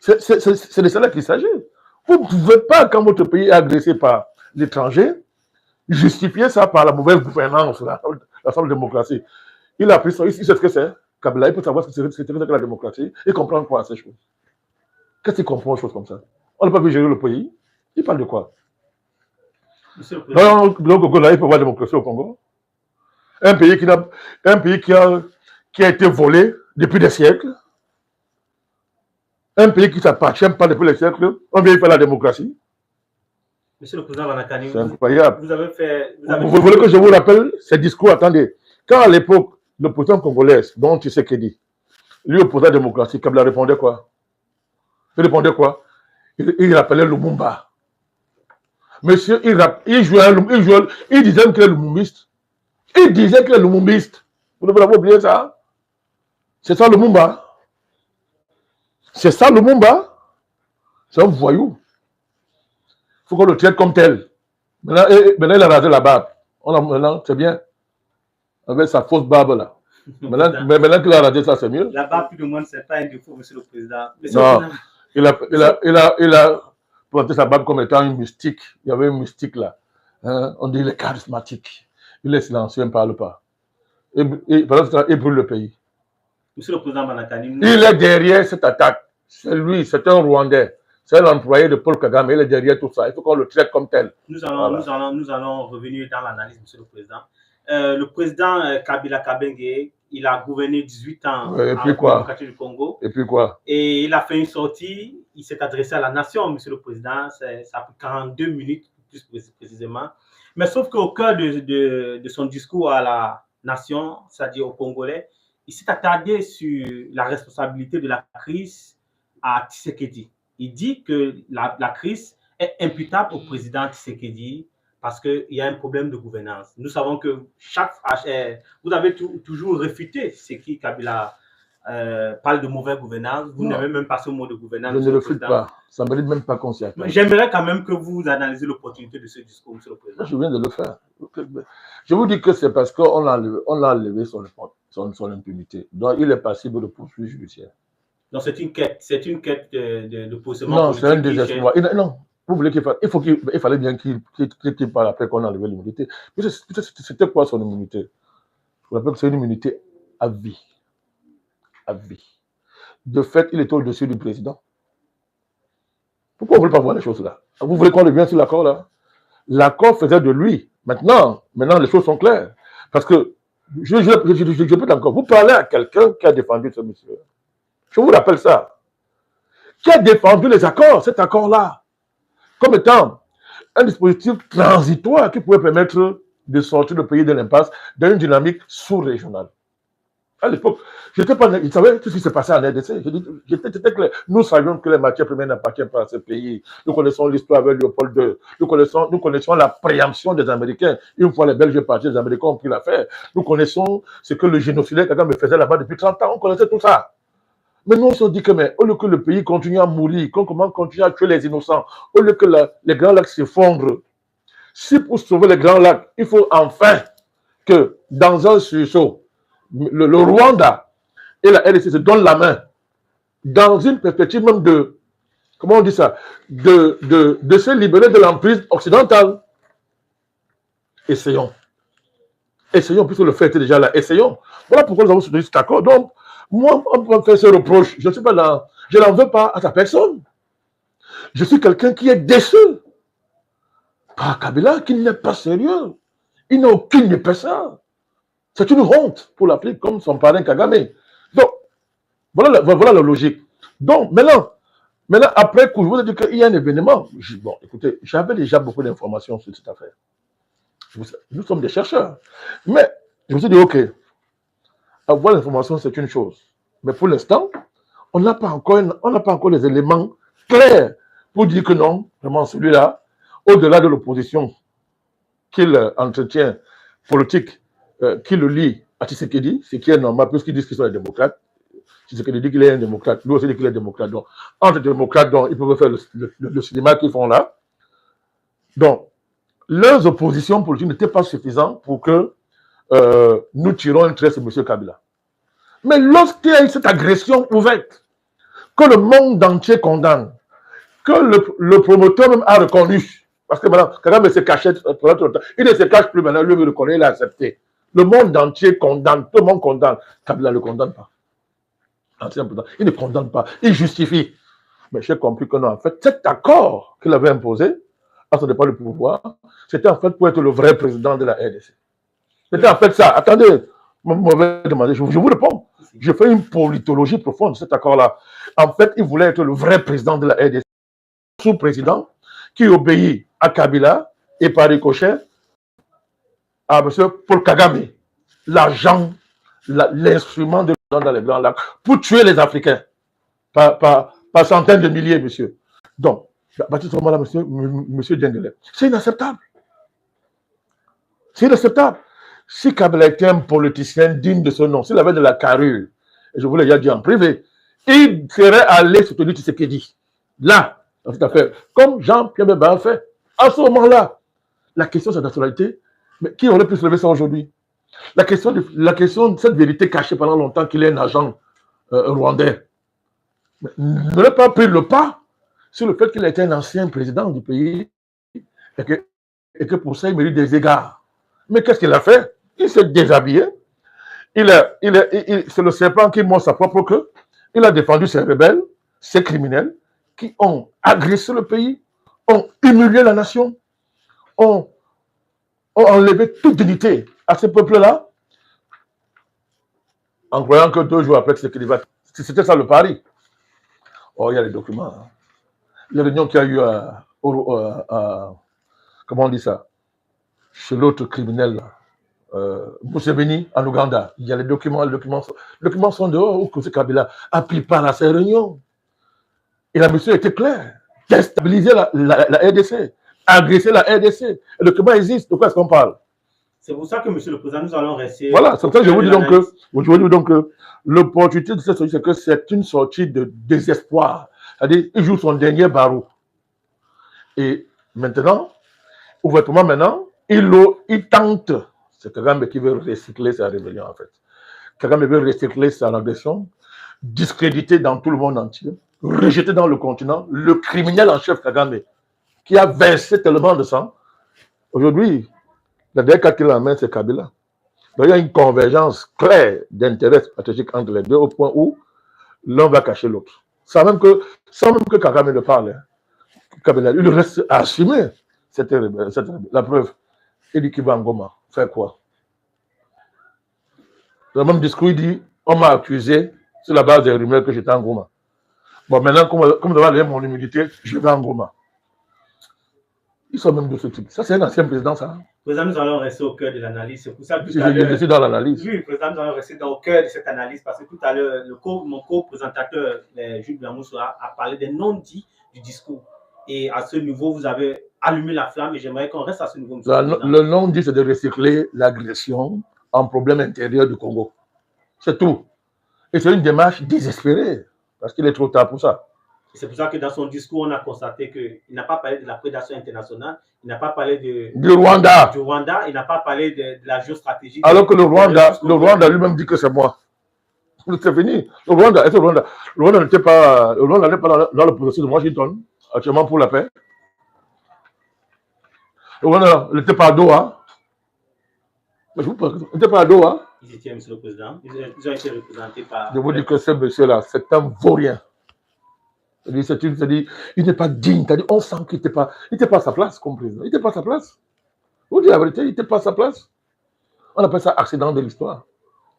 C'est de cela qu'il s'agit. Vous ne pouvez pas, quand votre pays est agressé par l'étranger, justifier ça par la mauvaise gouvernance, la démocratie. Il a pris ça, il sait ce que c'est. Kabila, il peut savoir ce que c'est que la démocratie et comprendre quoi à ces choses. Qu'est-ce qu'il comprend, des choses comme ça? On n'a pas vu gérer le pays. Il parle de quoi? Donc, au Congo, là, il peut y avoir la démocratie au Congo. Un pays qui a été volé depuis des siècles. Un pays qui ne s'appartient pas depuis des siècles. On vient faire la démocratie. Monsieur le Président Banakani, c'est incroyable. Vous voulez que je vous rappelle ces discours? Attendez. Quand à l'époque, le président congolais, dont tu sais qu'il dit, lui opposait à la démocratie, Kabila répondait quoi? Il répondait quoi? Il rappelait Lumumba. Monsieur, il disait qu'il est lumumbiste. Il disait qu'il est lumumbiste. Vous ne pouvez pas oublier ça? C'est ça Lumumba. C'est ça Lumumba. C'est un voyou. Il faut qu'on le traite comme tel. Maintenant, il a rasé la barbe. Maintenant, c'est bien. Avec sa fausse barbe là. Maintenant qu'il a rasé ça, c'est mieux. La barbe, tout le monde, c'est pas un défaut, monsieur le Président. Non. Il a planté sa barbe comme étant une mystique. Il y avait une mystique là. Hein? On dit il est charismatique. Il est silencieux, il ne parle pas. Il brûle le pays. Monsieur le Président Banakani, il est derrière cette attaque. C'est lui, c'est un Rwandais. C'est l'employé de Paul Kagame. Il est derrière tout ça. Il faut qu'on le traite comme tel. Nous allons revenir dans l'analyse, monsieur le Président. Le président Kabila Kabenge, il a gouverné 18 ans en démocratie du Congo. Et puis quoi? Et il a fait une sortie, il s'est adressé à la nation, monsieur le Président. Ça a pris 42 minutes, plus précisément. Mais sauf qu'au cœur de son discours à la nation, c'est-à-dire aux Congolais, il s'est attardé sur la responsabilité de la crise à Tshisekedi. Il dit que la crise est imputable au président Tshisekedi parce qu'il y a un problème de gouvernance. Nous savons que vous avez toujours réfuté ce qui Kabila parle de mauvaise gouvernance. Vous n'avez même pas ce mot de gouvernance. Je ne le fais pas. Ça ne mérite même pas qu'on s'y attende. J'aimerais quand même que vous analysez l'opportunité de ce discours, Monsieur le Président. Je viens de le faire. Je vous dis que c'est parce qu'on a enlevé son impunité. Donc, il est passible de poursuites judiciaires. Donc, c'est une quête de positionnement non, politique. C'est un désespoir. Non, vous voulez il fallait bien qu'il parle après qu'on a enlevé l'immunité. C'était quoi son immunité? Je vous rappelle que c'est une immunité à vie. À vie. De fait, il était au-dessus du président. Pourquoi vous ne voulez pas voir les choses là? Vous voulez qu'on revienne sur l'accord là? L'accord faisait de lui. Maintenant, les choses sont claires. Parce que, je répète encore, vous parlez à quelqu'un qui a défendu ce monsieur. Je vous rappelle ça. Qui a défendu les accords, cet accord-là, comme étant un dispositif transitoire qui pouvait permettre de sortir le pays de l'impasse dans une dynamique sous-régionale. À l'époque, je savais tout ce qui s'est passé en RDC. C'était clair. Nous savions que les matières premières n'appartiennent pas à ce pays. Nous connaissons l'histoire avec Léopold II. Nous connaissons la préemption des Américains. Une fois les Belges partis, les Américains ont pris l'affaire. Nous connaissons ce que le génocide Kagame faisait là-bas depuis 30 ans. On connaissait tout ça. Mais nous, on se dit que, au lieu que le pays continue à mourir, qu'on continue à tuer les innocents, au lieu que les grands lacs s'effondrent, si pour sauver les grands lacs, il faut enfin que dans un sursaut, le Rwanda et la RDC se donnent la main dans une perspective même de, comment on dit ça, de se libérer de l'emprise occidentale. Essayons, puisque le fait était déjà là, essayons. Voilà pourquoi nous avons soutenu cet accord. Donc, moi, on peut me faire ce reproche. Je ne suis pas là, je n'en veux pas à ta personne. Je suis quelqu'un qui est déçu par Kabila, qui n'est pas sérieux. Il n'a aucune épaisseur. C'est une honte pour l'Afrique, comme son parrain Kagame. Donc, voilà la logique. Donc, maintenant, après coup, je vous ai dit qu'il y a un événement. Bon, écoutez, j'avais déjà beaucoup d'informations sur cette affaire. Nous sommes des chercheurs. Mais, je me suis dit, OK, avoir l'information, c'est une chose. Mais pour l'instant, on n'a pas encore les éléments clairs pour dire que non, vraiment, celui-là, au-delà de l'opposition qu'il entretient politique, qui le lie à Tshisekedi, ce qui est normal, puisqu'ils disent qu'ils sont des démocrates. Tshisekedi dit qu'il est un démocrate, lui aussi dit qu'il est démocrate. Donc, entre démocrates, donc, ils peuvent faire le cinéma qu'ils font là. Donc, leurs oppositions politiques n'étaient pas suffisantes pour que nous tirons un trait sur M. Kabila. Mais lorsqu'il y a eu cette agression ouverte, que le monde entier condamne, que le promoteur même a reconnu, parce que maintenant, Kagame se cachait pendant tout le temps, il ne se cache plus maintenant, lui il reconnaît, il a accepté. Le monde entier condamne, tout le monde condamne. Kabila ne le condamne pas. Il ne condamne pas, il justifie. Mais j'ai compris que non, en fait, cet accord qu'il avait imposé, à son départ du pouvoir, c'était en fait pour être le vrai président de la RDC. C'était en fait ça. Attendez, vous m'avez demandé, je vous réponds. Je fais une politologie profonde de cet accord-là. En fait, il voulait être le vrai président de la RDC, sous-président, qui obéit à Kabila et par ricochet à M. Paul Kagame, l'agent, l'instrument de dans les Grands Lacs, pour tuer les Africains, par centaines de milliers, monsieur. Donc, à partir de ce moment-là, monsieur Djengele, c'est inacceptable. C'est inacceptable. Si Kabila était un politicien digne de ce nom, s'il avait de la carrure, et je vous l'ai déjà dit en privé, il serait allé soutenir Tshisekedi. Là, dans cette affaire, comme Jean-Pierre Bemba a fait. À ce moment-là, la question de sa nationalité, mais qui aurait pu se lever ça aujourd'hui? La question de cette vérité cachée pendant longtemps qu'il est un agent rwandais n'aurait pas pris le pas sur le fait qu'il a été un ancien président du pays et que pour ça il mérite des égards. Mais qu'est-ce qu'il a fait? Il s'est déshabillé. C'est le serpent qui mord sa propre queue. Il a défendu ces rebelles, ces criminels qui ont agressé le pays, ont humilié la nation, ont enlevé toute dignité à ce peuple-là, en croyant que 2 jours après, c'était ça le pari. Oh, il y a les documents. Hein. Les réunions qu'il y a eu comment on dit ça, chez l'autre criminel, Museveni, en Ouganda. Il y a les documents sont dehors, où Koussé Kabila a pris part à ces réunions. Et la mission était claire. Déstabiliser la RDC, agresser la RDC. Et le document existe, de quoi est-ce qu'on parle? C'est pour ça que, Monsieur le Président, nous allons rester... Voilà, c'est pour ça que je vous dis donc que l'opportunité de cette sortie, c'est que c'est une sortie de désespoir. C'est-à-dire, il joue son dernier barreau. Et maintenant, ouvertement maintenant, il tente. C'est Kagame qui veut recycler sa rébellion, en fait. Kagame veut recycler sa agression, discréditer dans tout le monde entier, rejeter dans le continent le criminel en chef Kagame, qui a versé tellement de sang. Aujourd'hui, la dernière carte qu'il a en main, c'est Kabila. Donc, il y a une convergence claire d'intérêts stratégiques entre les deux, au point où l'un va cacher l'autre. Sans même que Kagame ne parle, Kabila, il reste à assumer la preuve. Il dit qu'il va en Goma. Faire quoi? Dans le même discours, il dit on m'a accusé sur la base des rumeurs que j'étais en Goma. Bon, maintenant, comme je vais aller mon humilité, je vais en Goma. Ils sont même de ce type. Ça, c'est un ancien président, ça. Président, nous allons rester au cœur de l'analyse. C'est pour ça que je suis dans l'analyse. Oui, Président, nous allons rester au cœur de cette analyse parce que tout à l'heure, mon co-présentateur, Jules Blamousso, a parlé des non-dits du discours. Et à ce niveau, vous avez allumé la flamme et j'aimerais qu'on reste à ce niveau. Le non-dit, c'est de recycler l'agression en problème intérieur du Congo. C'est tout. Et c'est une démarche désespérée parce qu'il est trop tard pour ça. C'est pour ça que dans son discours, on a constaté qu'il n'a pas parlé de la prédation internationale, il n'a pas parlé du Rwanda, il n'a pas parlé de la géostratégie. Alors que le Rwanda lui-même dit que c'est moi. C'est fini. Le Rwanda n'était pas dans le processus de Washington, actuellement pour la paix. Le Rwanda n'était pas à Doha. Il n'était pas à Doha. Ils étaient, Monsieur le Président. Ils ont été représentés par... Je vous dis que ce monsieur-là, c'est un vaurien. Il n'est pas digne. On sent qu'il n'était pas à sa place comme président. Il n'était pas à sa place. Vous dites la vérité, il n'était pas à sa place. On appelle ça accident de l'histoire.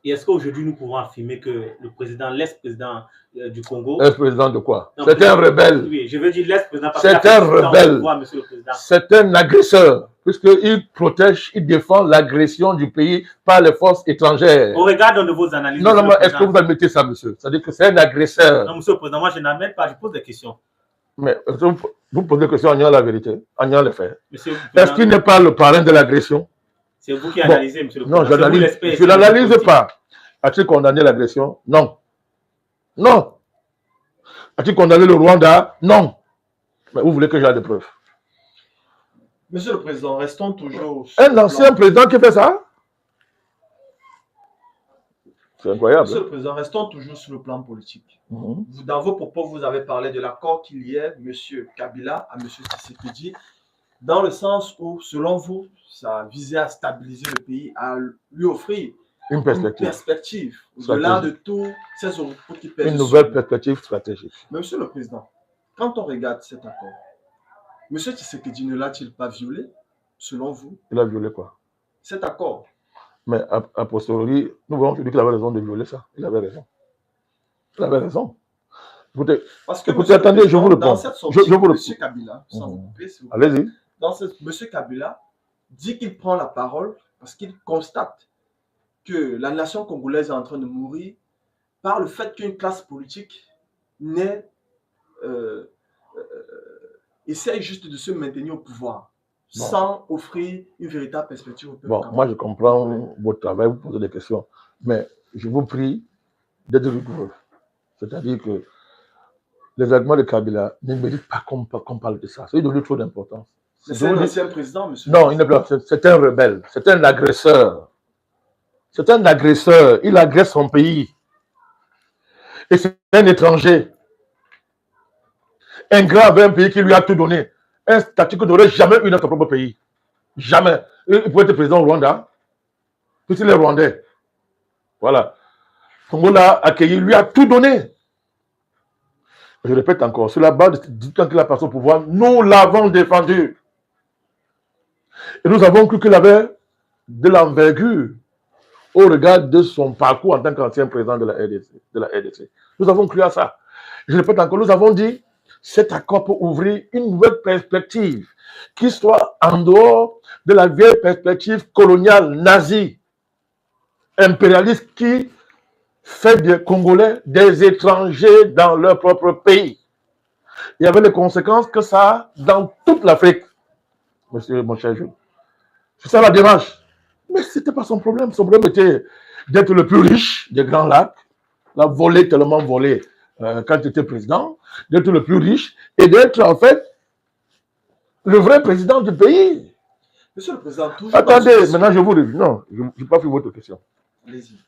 Et est-ce qu'aujourd'hui, nous pouvons affirmer que le président, l'ex-président du Congo... L'ex-président de quoi? C'est un rebelle. Oui, je veux dire l'ex-président parce c'est un rebelle. C'est un agresseur. Puisqu'il protège, il défend l'agression du pays par les forces étrangères. On regarde de vos analyses. Non, est-ce que vous admettez ça, monsieur? C'est-à-dire que c'est un agresseur. Non, monsieur le président, moi je n'admets pas, je pose des questions. Mais vous posez des questions en ayant la vérité, en ayant les faits. Est-ce qu'il n'est pas le parrain de l'agression? C'est vous qui analysez, monsieur le président. Non, je ne l'analyse pas. As-tu condamné l'agression? Non. Non. As-tu condamné le Rwanda? Non. Mais vous voulez que j'aie des preuves? Monsieur le Président, restons toujours... Un ancien président qui fait ça? C'est incroyable. Monsieur le Président, restons toujours sur le plan politique. Dans vos propos, vous avez parlé de l'accord qu'il y ait, M. Kabila à M. Tshisekedi, dans le sens où, selon vous, ça visait à stabiliser le pays, à lui offrir une perspective au-delà de tous ces autres qui pèsent. Une nouvelle perspective stratégique. Monsieur le Président, quand on regarde cet accord, M. Tshisekedi ne l'a-t-il pas violé, selon vous? Il a violé quoi? Cet accord. Mais a posteriori, nous voyons qu'il avait raison de violer ça. Il avait raison. Il avait raison. Écoutez, parce que écoutez, attendez, je vous réponds. Dans cette sortie, je vous réponds. M. Kabila, sans vous couper, s'il vous plaît. Allez-y. M. Kabila dit qu'il prend la parole parce qu'il constate que la nation congolaise est en train de mourir par le fait qu'une classe politique essaye juste de se maintenir au pouvoir sans offrir une véritable perspective au peuple. Bon, moi je comprends votre travail, vous posez des questions, mais je vous prie d'être rigoureux. C'est-à-dire que les arguments de Kabila ne méritent pas qu'on parle de ça. Ça lui donne trop d'importance. C'est un ancien président, monsieur. Non, il n'est pas. C'est un rebelle, c'est un agresseur. C'est un agresseur, il agresse son pays. Et c'est un étranger. Ingrat avec un pays qui lui a tout donné. Un statut que n'aurait jamais eu dans son propre pays. Jamais. Il pourrait être président au Rwanda. Puisqu'il est rwandais. Voilà. Congo l'a accueilli, lui a tout donné. Je répète encore, sur la base du temps qu'il a passé au pouvoir, nous l'avons défendu. Et nous avons cru qu'il avait de l'envergure au regard de son parcours en tant qu'ancien président de la RDC. Nous avons cru à ça. Je répète encore, nous avons dit, cet accord peut ouvrir une nouvelle perspective qui soit en dehors de la vieille perspective coloniale nazie, impérialiste qui fait des Congolais des étrangers dans leur propre pays. Il y avait les conséquences que ça a dans toute l'Afrique, monsieur mon cher Jules. C'est ça la démarche. Mais ce n'était pas son problème. Son problème était d'être le plus riche des Grands Lacs, la volé, tellement volé quand il était président, d'être le plus riche et d'être en fait le vrai président du pays. Monsieur le Président, toujours. Attendez, maintenant je vous réponds. Non, je n'ai pas fait votre question. Allez-y.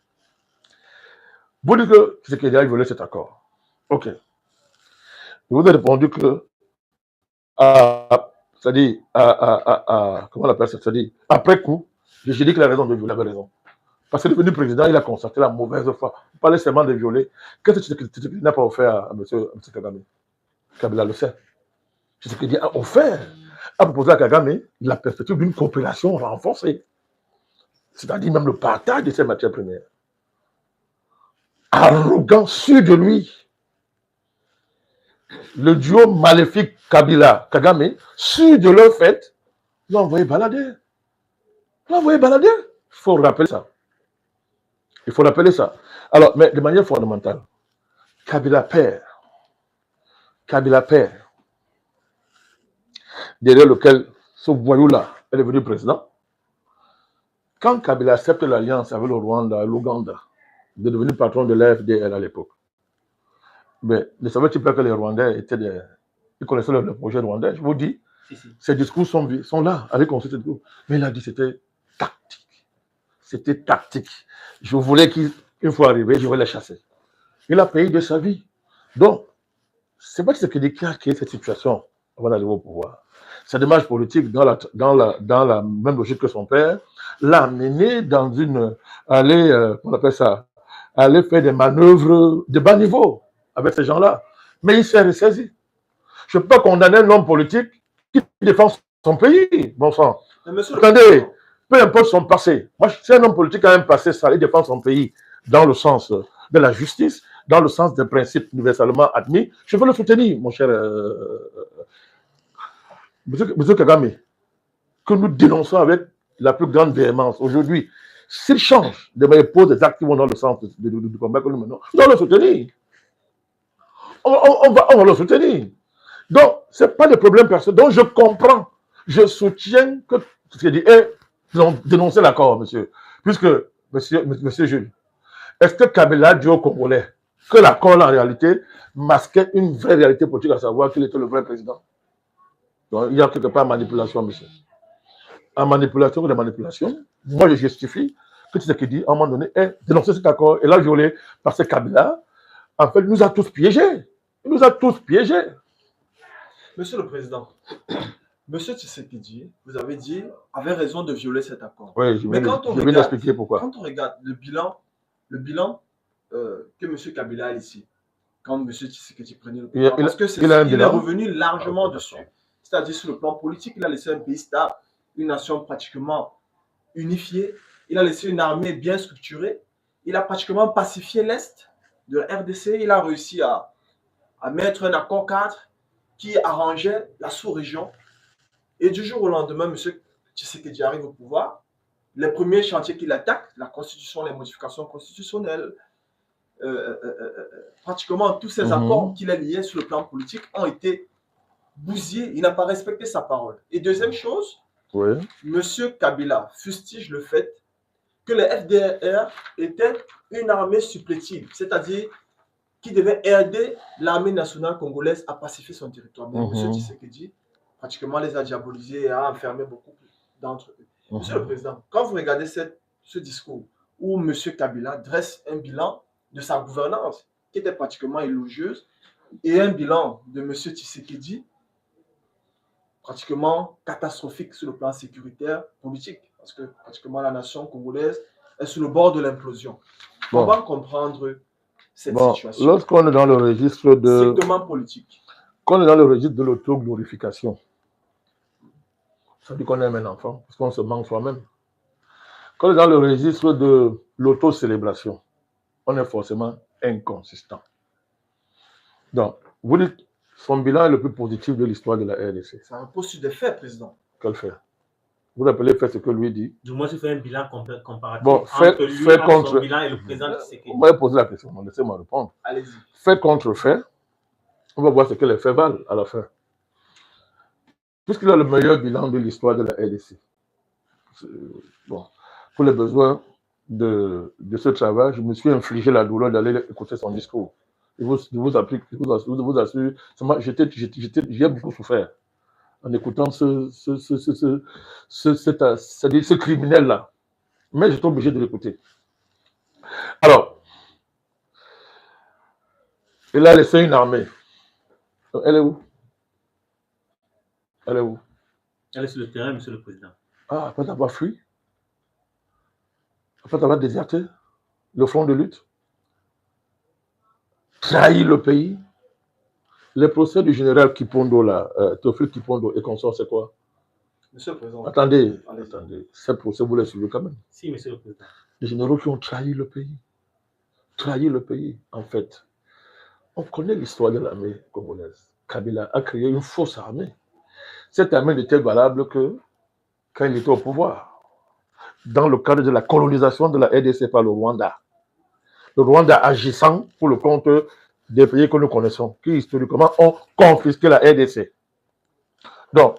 Vous dites que c'est qu'il a violé cet accord. Ok. Je vous ai répondu que, c'est-à-dire, comment on appelle ça, c'est-à-dire, après coup, j'ai dit qu'il a raison de violer, il avait raison. Parce que devenu président, il a constaté la mauvaise foi. Il parlait seulement de violer. Qu'est-ce que Tshisekedi n'a pas offert à M. Kagame? Kabila le sait. Tshisekedi a offert, a proposé à Kagame la perspective d'une coopération renforcée. C'est-à-dire même le partage de ses matières premières. Arrogant, sûr de lui. Le duo maléfique Kabila-Kagame, sûr de leur fait, l'ont envoyé balader. L'ont envoyé balader. Il faut rappeler ça. Il faut rappeler ça. Alors, mais de manière fondamentale, Kabila père, derrière lequel ce voyou-là est devenu président, quand Kabila accepte l'alliance avec le Rwanda, l'Ouganda, il est devenu patron de l'AFDL à l'époque. Mais ne savait-il pas que les Rwandais étaient des... Ils connaissaient le projet rwandais? Je vous dis, ces discours sont là, avec construit ce discours. Mais il a dit que c'était tactique. C'était tactique. Je voulais qu'une fois arrivé, je vais les chasser. Il a payé de sa vie. Donc, c'est pas ce qui a créé cette situation avant d'arriver au pouvoir. Sa démarche politique, dans la même logique que son père, l'a amené dans une... on appelle ça, aller faire des manœuvres de bas niveau avec ces gens-là. Mais il s'est ressaisi. Je ne peux pas condamner un homme politique qui défend son pays, bon sang. Attendez, peu importe son passé. Moi, si un homme politique a un passé, ça, il défend son pays dans le sens de la justice, dans le sens des principes universellement admis. Je veux le soutenir, mon cher Monsieur Kagame, que nous dénonçons avec la plus grande véhémence aujourd'hui. S'il change, il pose des actes qui vont dans le sens du combat que nous menons, nous allons le soutenir. On va le soutenir. Donc, ce n'est pas de problème personnel. Donc, je comprends. Je soutiens que ce qui dit, ils ont dénoncé l'accord, monsieur. Puisque, monsieur Jules, est-ce que Kabila dit aux Congolais que l'accord, en réalité, masquait une vraie réalité politique, à savoir qu'il était le vrai président? Donc, il y a quelque part manipulation, monsieur. En manipulation ou de manipulation, moi, je justifie que ce qui dit, à un moment donné, dénoncer cet accord et l'a violé parce que Kabila, en fait, nous a tous piégés. Il nous a tous piégés. Monsieur le Président, Monsieur Tshisekedi, vous avez dit, avait raison de violer cet accord. Oui, je vais l'expliquer pourquoi. Quand on regarde le bilan que M. Kabila a ici, quand M. Tshisekedi prenait le pouvoir, parce que il est revenu largement dessus. C'est-à-dire sur le plan politique, il a laissé un pays stable, une nation pratiquement unifiée, il a laissé une armée bien structurée, il a pratiquement pacifié l'Est de la RDC, il a réussi à mettre un accord cadre qui arrangeait la sous-région. Et du jour au lendemain, M. Tshisekedi arrive au pouvoir. Les premiers chantiers qu'il attaque, la constitution, les modifications constitutionnelles, pratiquement tous ces accords qu'il a liés sur le plan politique ont été bousillés. Il n'a pas respecté sa parole. Et deuxième chose, M. Kabila fustige le fait que le FDR était une armée supplétive, c'est-à-dire qui devait aider l'armée nationale congolaise à pacifier son territoire. Mais M. Tshisekedi, pratiquement, les a diabolisés et a enfermé beaucoup d'entre eux. Monsieur le Président, quand vous regardez ce discours où M. Kabila dresse un bilan de sa gouvernance, qui était pratiquement élogieuse, et un bilan de M. Tshisekedi, pratiquement catastrophique sur le plan sécuritaire, politique, parce que pratiquement la nation congolaise est sur le bord de l'implosion. Comment comprendre cette situation? Lorsqu'on est dans le registre de... Strictement politique. Quand on est dans le registre de l'autoglorification, ça veut dire qu'on aime un enfant, parce qu'on se manque soi-même. Quand on est dans le registre de l'autocélébration, on est forcément inconsistant. Donc, vous dites, son bilan est le plus positif de l'histoire de la RDC. Ça repose sur des faits, Président. Quel fait? Vous appelez fait ce que lui dit. Du moins, c'est fait un bilan comparatif entre lui, son bilan et le président Tshisekedi. On va poser la question, laissez-moi répondre. Allez-y. Fait contre fait, on va voir ce que les faits valent à la fin. Puisqu'il a le meilleur bilan de l'histoire de la RDC. Bon. pour les besoins de ce travail, je me suis infligé la douleur d'aller écouter son discours. Je vous assure, j'ai beaucoup souffert en écoutant ce criminel-là. Mais j'étais obligé de l'écouter. Alors, il a laissé une armée. Elle est où? Elle est où? Elle est sur le terrain, monsieur le président. Ah, après avoir fui? Après avoir déserté le front de lutte? Trahi le pays? Les procès du général Kipondo, là, Théophile Kipondo et consort, c'est quoi? Monsieur le Président. Attendez. Ces procès, vous les suivez quand même. Si, monsieur le président. Les généraux qui ont trahi le pays. Trahi le pays, en fait. On connaît l'histoire de l'armée congolaise. Kabila a créé une fausse armée. Cette armée n'était valable que quand il était au pouvoir, dans le cadre de la colonisation de la RDC par le Rwanda. Le Rwanda agissant pour le compte des pays que nous connaissons, qui historiquement ont confisqué la RDC. Donc,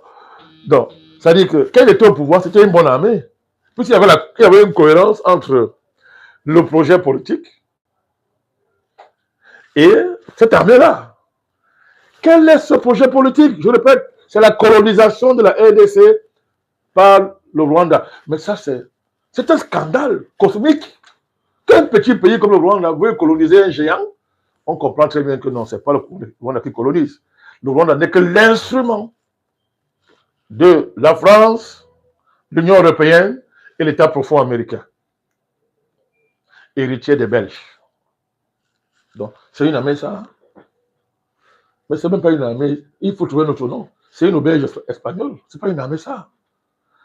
ça dit que quand il était au pouvoir, c'était une bonne armée. Puisqu'il y avait une cohérence entre le projet politique et cette armée-là. Quel est ce projet politique? Je répète, c'est la colonisation de la RDC par le Rwanda. Mais ça, c'est un scandale cosmique. Qu'un petit pays comme le Rwanda veut coloniser un géant, on comprend très bien que non, ce n'est pas le Rwanda qui colonise. Le Rwanda n'est que l'instrument de la France, l'Union européenne et l'État profond américain, héritier des Belges. Donc, c'est une armée, ça. Mais ce n'est même pas une armée, il faut trouver notre nom. C'est une auberge espagnole, ce n'est pas une armée, ça.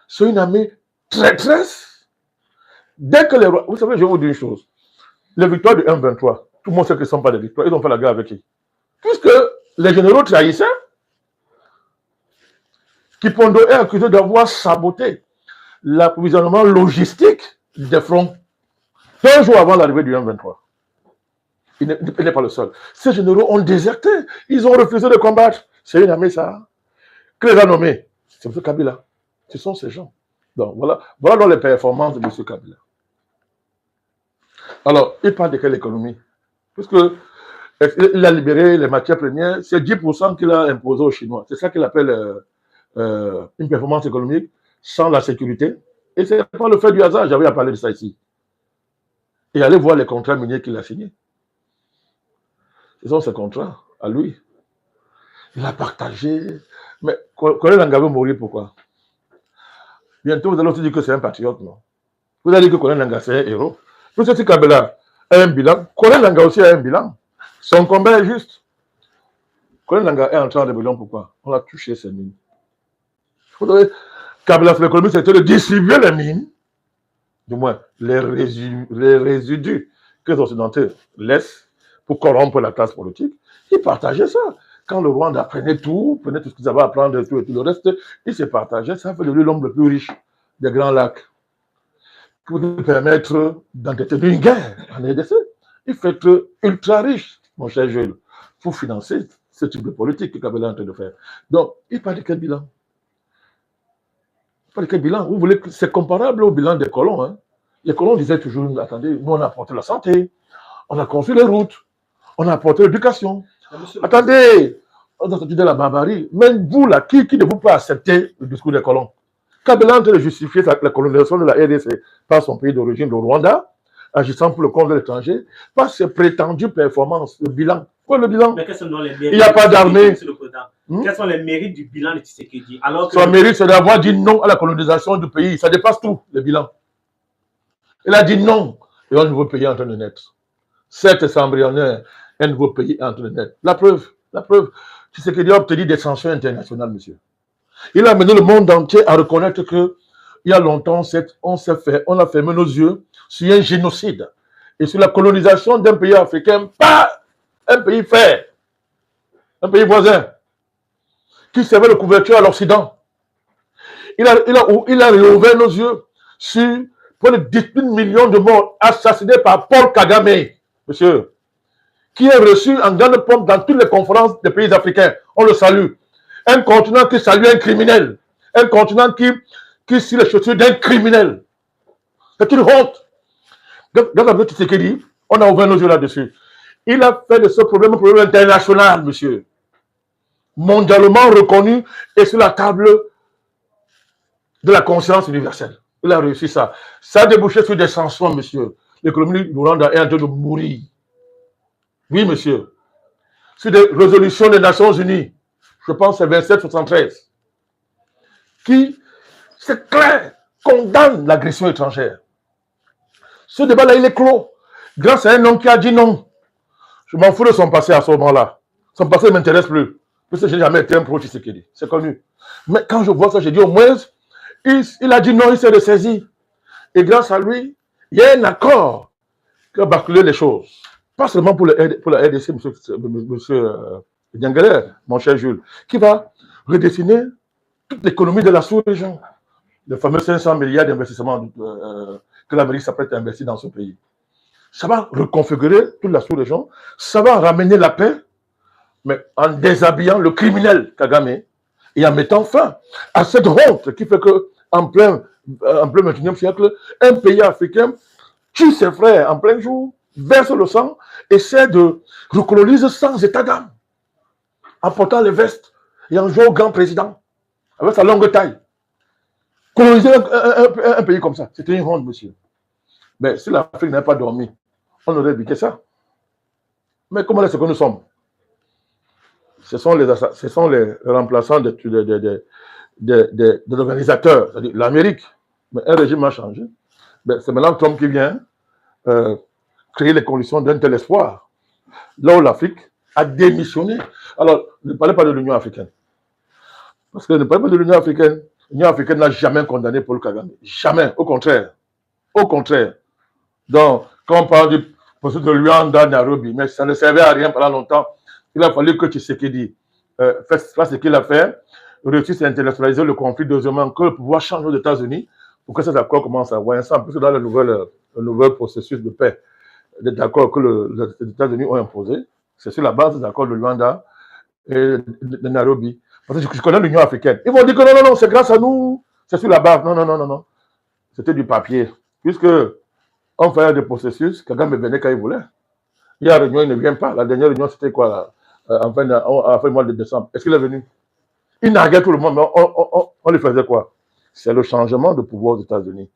C'est une armée traîtresse. Dès que les rois, vous savez, je vais vous dire une chose. Les victoires de M23, tout le monde sait que ce ne sont pas des victoires, ils ont fait la guerre avec qui? Puisque les généraux trahissaient, Kipondo est accusé d'avoir saboté l'approvisionnement logistique des fronts 2 jours avant l'arrivée du M23. Il n'est pas le seul. Ces généraux ont déserté. Ils ont refusé de combattre. C'est une armée, ça. Qui les a nommés? C'est M. Kabila. Ce sont ces gens. Donc, voilà donc les performances de M. Kabila. Alors, il parle de quelle économie? Puisqu'il a libéré les matières premières, c'est 10% qu'il a imposé aux Chinois. C'est ça qu'il appelle une performance économique sans la sécurité. Et ce n'est pas le fait du hasard, j'avais à parler de ça ici. Et allez voir les contrats miniers qu'il a signés. Ce sont ces contrats à lui. Il a partagé. Mais Colonel Nangaa veut mourir, pourquoi? Bientôt, vous allez aussi dire que c'est un patriote, non? Vous allez dire que Colonel Nangaa, c'est un héros. Tout ce Kabila a un bilan. Colonel Nangaa aussi a un bilan. Son combat est juste. Colonel Nangaa est entré en rébellion, pourquoi? On a touché ses mines. Kabila, l'économie, c'était de distribuer les mines, du moins les résidus que les Occidentaux laissent pour corrompre la classe politique. Ils partageaient ça. Quand le Rwanda prenait tout ce qu'ils avaient à prendre, tout et tout le reste, ils se partageaient. Ça fait de lui l'homme le plus riche des Grands Lacs. Pour nous permettre d'entretenir une guerre en RDC. Il fait être ultra riche, mon cher Jules, pour financer ce type de politique que Kabila est en train de faire. Donc, il parle de quel bilan? Il parle de quel bilan? Vous voulez que c'est comparable au bilan des colons. Hein? Les colons disaient toujours, attendez, nous on a apporté la santé, on a construit les routes, on a apporté l'éducation. Attendez, on a entendu de la barbarie. Même vous là, qui ne vous pas accepter le discours des colons? Kabila est en train de justifier la colonisation de la RDC par son pays d'origine, le Rwanda, agissant pour le compte de l'étranger, par ses prétendues performances, le bilan. Quoi le bilan? Mais quels sont les mérites? Il n'y a pas d'armée. Quels sont les mérites du bilan de Tshisekedi? Son mérite, c'est d'avoir dit non à la colonisation du pays. Ça dépasse tout, le bilan. Il a dit non, et un nouveau pays est en train de naître. Certes, c'est embryonnaire, un nouveau pays est en train de naître. La preuve, Tshisekedi a obtenu des sanctions internationales, monsieur. Il a amené le monde entier à reconnaître que il y a longtemps, on a fermé nos yeux sur un génocide et sur la colonisation d'un pays africain, pas un pays frère, un pays voisin, qui servait de couverture à l'Occident. Il a réouvert nos yeux sur près de 18 millions de morts assassinés par Paul Kagame, monsieur, qui est reçu en grande pompe dans toutes les conférences des pays africains. On le salue. Un continent qui salue un criminel. Un continent qui suit les chaussures d'un criminel. C'est une honte. Dans la Tshisekedi, on a ouvert nos yeux là-dessus. Il a fait de ce problème un problème international, monsieur. Mondialement reconnu et sur la table de la conscience universelle. Il a réussi ça. Ça a débouché sur des sanctions, monsieur. L'économie du Rwanda est en train de mourir. Oui, monsieur. Sur des résolutions des Nations Unies, je pense que c'est 2773, qui, c'est clair, condamne l'agression étrangère. Ce débat-là, il est clos. Grâce à un homme qui a dit non. Je m'en fous de son passé à ce moment-là. Son passé ne m'intéresse plus. Parce que je n'ai jamais été un pro-Tshisekedi. C'est connu. Mais quand je vois ça, je dis au moins, il a dit non, il s'est ressaisi. Et grâce à lui, il y a un accord qui a basculé les choses. Pas seulement pour la RDC, monsieur Diangeler, mon cher Jules, qui va redessiner toute l'économie de la sous-région. Les fameux 500 milliards d'investissements que l'Amérique s'apprête à investir dans ce pays. Ça va reconfigurer toute la sous-région, ça va ramener la paix, mais en déshabillant le criminel Kagame et en mettant fin à cette honte qui fait qu'en plein 21e siècle, un pays africain tue ses frères en plein jour, verse le sang, essaie de recoloniser sans état d'âme, en portant les vestes et en jouant au grand président, avec sa longue taille. Coloniser un pays comme ça, c'était une honte, monsieur. Mais si l'Afrique n'avait pas dormi, on aurait évité ça. Mais comment est-ce que nous sommes? Ce sont les remplaçants des organisateurs, c'est-à-dire l'Amérique. Mais un régime a changé. C'est maintenant Trump qui vient créer les conditions d'un tel espoir. Là où l'Afrique a démissionné. Alors, ne parlez pas de l'Union africaine. Parce que ne parlez pas de l'Union africaine. L'Union africaine n'a jamais condamné Paul Kagame. Jamais. Au contraire. Au contraire. Donc, quand on parle du processus de Luanda, Nairobi, mais ça ne servait à rien pendant longtemps. Il a fallu que Tshisekedi fasse ce qu'il a fait, réussisse à internationaliser le conflit, deuxièmement, que le pouvoir change aux États-Unis pour que cet accord commence à avoir un sens. En plus, dans le nouvel processus de paix, d'accord que les États-Unis ont imposé, c'est sur la base des accords de Luanda et de Nairobi. Parce que je connais l'Union africaine. Ils vont dire que non, non, non, c'est grâce à nous, c'est sur la base. Non, non, non, non, non. C'était du papier. Puisque on faisait des processus, Kagame venait quand il voulait. Il y a une réunion, il ne vient pas. La dernière réunion, c'était quoi là, en fin du mois de décembre. Est-ce qu'il est venu? Il narguait tout le monde, mais on lui faisait quoi? C'est le changement de pouvoir aux États-Unis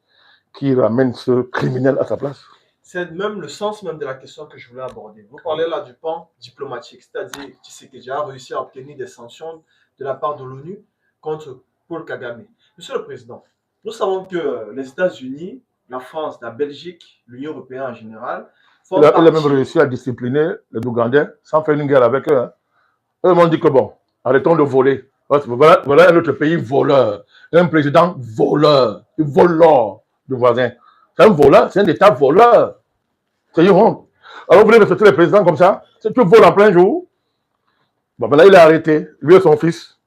qui ramène ce criminel à sa place. C'est même le sens même de la question que je voulais aborder. Vous parlez là du pan diplomatique, c'est-à-dire Tshisekedi a réussi à obtenir des sanctions de la part de l'ONU contre Paul Kagame. Monsieur le Président, nous savons que les États-Unis, la France, la Belgique, l'Union européenne en général, il a même réussi à discipliner les Ougandais sans faire une guerre avec eux. Hein. Eux m'ont dit que bon, arrêtons de voler. Voilà un autre pays voleur, un président voleur, il vole l'or du voisin. C'est un voleur, c'est un État voleur. C'est une honte. Alors vous voulez respecter les présidents comme ça? Si tu voles en plein jour, bon, ben là il est arrêté, lui et son fils,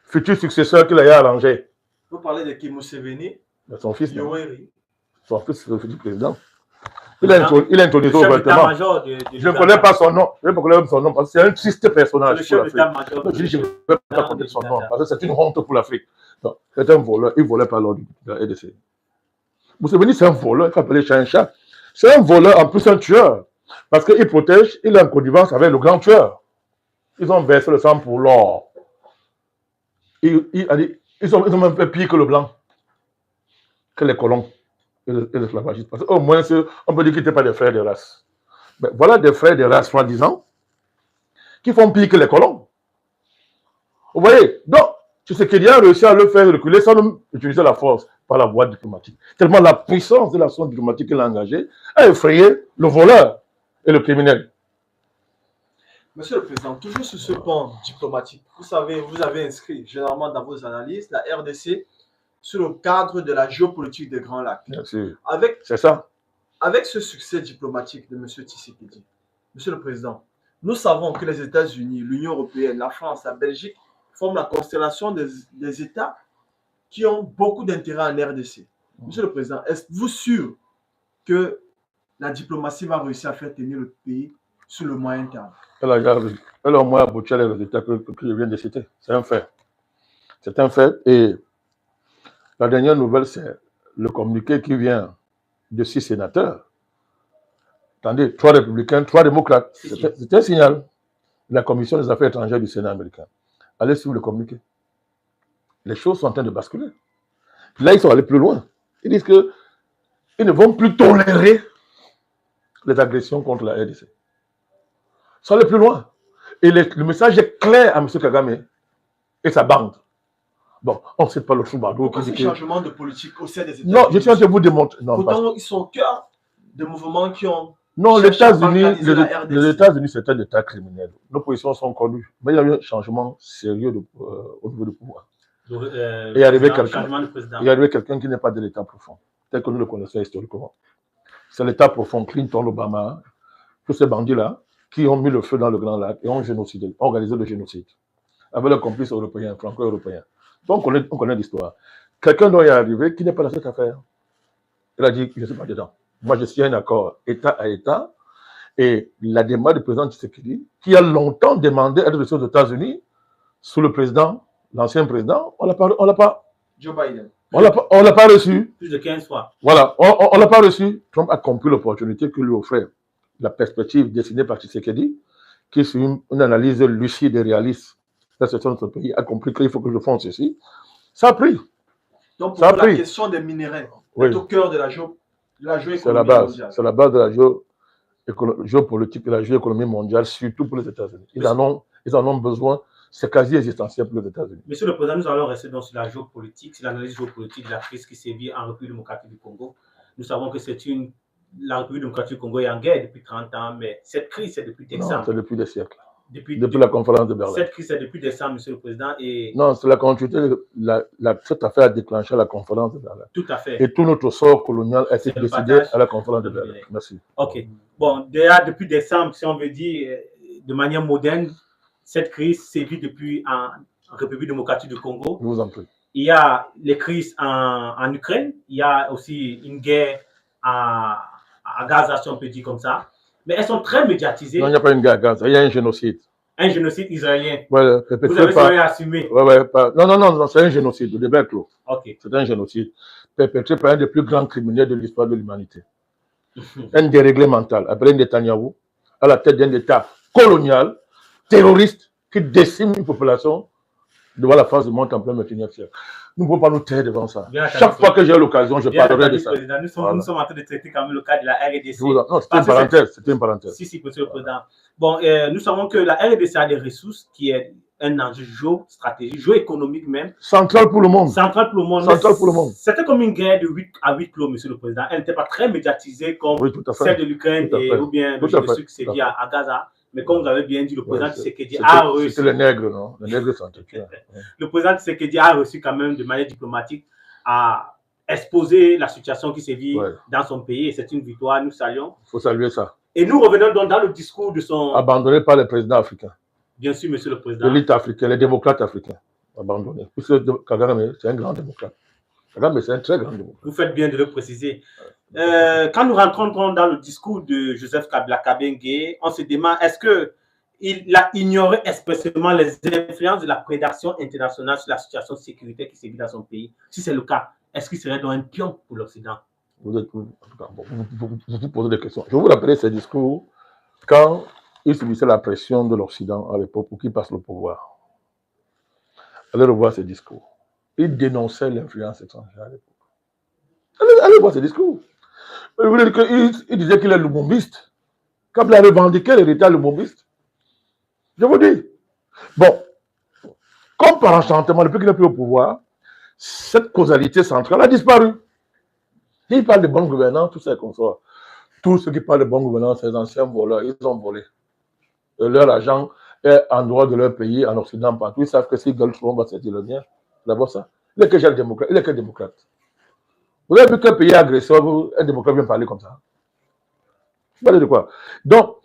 futur successeur qu'il a arrangé. Vous parlez de Kim Museveni, son fils, Yoweri. Son fils, le futur président. Il a introduit ouvertement. Je ne connais pas son nom. Je ne connais pas son nom parce que c'est un triste personnage pour l'Afrique. Je dis, je ne vais pas connaître son nom parce que c'est une honte pour l'Afrique. C'est un voleur. Il ne volait pas lors de la RDC. Museveni, c'est un voleur. Il faut appeler chat un chat. C'est un voleur, en plus un tueur. Parce qu'il protège, il est en connivence avec le grand tueur. Ils ont versé le sang pour l'or. Ils ont même fait pire que le blanc, que les colons. Et l'esclavagisme. Parce qu'au moins, on peut dire qu'ils n'étaient pas des frères de race. Mais voilà des frères de race, soi-disant, qui font pire que les colons. Vous voyez? Donc, Tshisekedi a réussi à le faire reculer sans même utiliser la force par la voie diplomatique. Tellement la puissance de l'action diplomatique qu'il a engagée a effrayé le voleur et le criminel. Monsieur le Président, toujours sur ce plan diplomatique, vous savez, vous avez inscrit généralement dans vos analyses la RDC sur le cadre de la géopolitique des Grands Lacs. Bien sûr. C'est ça. Avec ce succès diplomatique de M. Tshisekedi, Monsieur le Président, nous savons que les États-Unis, l'Union européenne, la France, la Belgique forment la constellation des États qui ont beaucoup d'intérêt en RDC. Monsieur le Président, êtes-vous sûr que la diplomatie va réussir à faire tenir le pays sur le moyen terme? Elle a au moins abouti à les résultats que je viens de citer. C'est un fait. C'est un fait. Et la dernière nouvelle, c'est le communiqué qui vient de 6 sénateurs, attendez, 3 républicains, 3 démocrates, c'est un signal. La Commission des affaires étrangères du Sénat américain. Allez suivre le communiqué. Les choses sont en train de basculer. Là, ils sont allés plus loin. Ils disent qu'ils ne vont plus tolérer les agressions contre la RDC. Ils sont allés plus loin. Et le message est clair à M. Kagame et sa bande. Bon, on ne sait pas le troubadour. Pourquoi ce changement de politique au sein des États-Unis? Non, je tiens à vous démontrer. Non, pourtant, ils sont au cœur de mouvements qui ont... Non, les États-Unis, c'est un État criminel. Nos positions sont connues. Mais il y a eu un changement sérieux au niveau du pouvoir. Donc, il y arrivé quelqu'un qui n'est pas de l'État profond, tel que nous le connaissons historiquement. C'est l'État profond, Clinton, Obama, tous ces bandits-là, qui ont mis le feu dans le Grand Lac et ont génocidé, organisé le génocide, avec leurs complices européens, franco-européens. Donc, on connaît l'histoire. Quelqu'un doit y arriver qui n'est pas dans cette affaire. Il a dit, je ne suis pas dedans. Moi, je suis un accord État à État. Et la demande du président Tshisekedi, qui a longtemps demandé à être aux États-Unis, sous le président, l'ancien président, on l'a pas. Joe Biden. On l'a pas reçu. Plus de 15 fois. Voilà, on l'a pas reçu. Trump a compris l'opportunité que lui offrait la perspective dessinée par Tshisekedi, qui est une analyse lucide et réaliste de la situation de ce pays, a compris qu'il faut que je fasse ceci. Ça a pris. Donc, pour la question des minéraux, est au cœur de la géoéconomie mondiale. C'est la base de la géopolitique et la géoéconomie mondiale, surtout pour les États-Unis. Ils en ont besoin. C'est quasi existentiel pour les États-Unis. Monsieur le Président, nous allons rester donc sur la géopolitique, sur l'analyse géopolitique de la crise qui sévit en République démocratique du Congo. Nous savons que la République démocratique du Congo est en guerre depuis 30 ans, mais cette crise, c'est depuis décembre. Non, c'est depuis des siècles. Depuis la conférence de Berlin. Cette crise, c'est depuis décembre, Monsieur le Président. Non, c'est la continuité. Cette affaire a déclenché la conférence de Berlin. Tout à fait. Et tout notre sort colonial a été décidé à la conférence de Berlin. Merci. OK. Bon, déjà, depuis décembre, si on veut dire de manière moderne, cette crise sévit depuis en République démocratique du Congo. Je vous en prie. Il y a les crises en Ukraine. Il y a aussi une guerre à Gaza, si on peut dire comme ça. Mais elles sont très médiatisées. Non, il n'y a pas une guerre à Gaza, il y a un génocide. Un génocide israélien. Ouais, vous avez pas assumé. Non, c'est un génocide, le débat est clos. Okay. C'est un génocide perpétré par un des plus grands criminels de l'histoire de l'humanité. Un déréglé mental, appelé Netanyahou, à la tête d'un État colonial, terroriste, qui décime une population devant la face du monde en plein 21e siècle. Nous ne pouvons pas nous taire devant ça. Chaque fois que j'ai l'occasion, je parlerai de ça. Nous sommes en train de traiter quand même le cas de la RDC. Non, c'était une parenthèse. C'était une parenthèse. Si, monsieur le Président. Bon, nous savons que la RDC a des ressources qui est un enjeu géostratégique, géoéconomique même. Central pour le monde. Central pour le monde. Central pour le monde. C'était comme une guerre de 8 à 8 clos, monsieur le Président. Elle n'était pas très médiatisée comme celle de l'Ukraine ou bien le génocide qui s'est dit à Gaza. Mais comme vous avez bien dit, le président Tshisekedi a reçu... C'était les nègres, non? Les nègres sont Le président Tshisekedi a reçu quand même de manière diplomatique à exposer la situation qui sévit dans son pays. Et c'est une victoire, nous saluons. Il faut saluer ça. Et nous revenons donc dans le discours de son... Abandonné par les présidents africains. Bien sûr, monsieur le président. L'élite africaine, les démocrates africains. Abandonné. Puisque Kagame, c'est un grand démocrate. Kagame, c'est un très grand démocrate. Vous faites bien de le préciser. Quand nous rentrons dans le discours de Joseph Kabila Kabengue, on se demande est-ce qu'il a ignoré expressément les influences de la prédation internationale sur la situation de sécurité qui sévit dans son pays? Si c'est le cas, est-ce qu'il serait donc un pion pour l'Occident? Vous posez des questions. Je vais vous rappeler ces discours quand il subissait la pression de l'Occident à l'époque pour qu'il passe le pouvoir. Allez revoir ces discours. Il dénonçait l'influence étrangère à l'époque. Allez voir ces discours. Il disait qu'il est lumbiste. Kabila revendiquait l'héritage lumbiste. Je vous dis. Bon, comme par enchantement, depuis qu'il n'est plus au pouvoir, cette causalité centrale a disparu. Il parle de bonne gouvernance, tout ça est comme ça. Tous ceux qui parlent de bonne gouvernance, ces anciens voleurs, ils ont volé. Leur argent est en droit de leur pays, en Occident, partout. Ils savent que s'ils veulent, tout le monde va sortir le bien. D'abord ça. Il est quel démocrate? Il est quel démocrate? Vous avez vu qu'un pays agresseur, un démocrate vient parler comme ça. Vous parlez de quoi? Donc,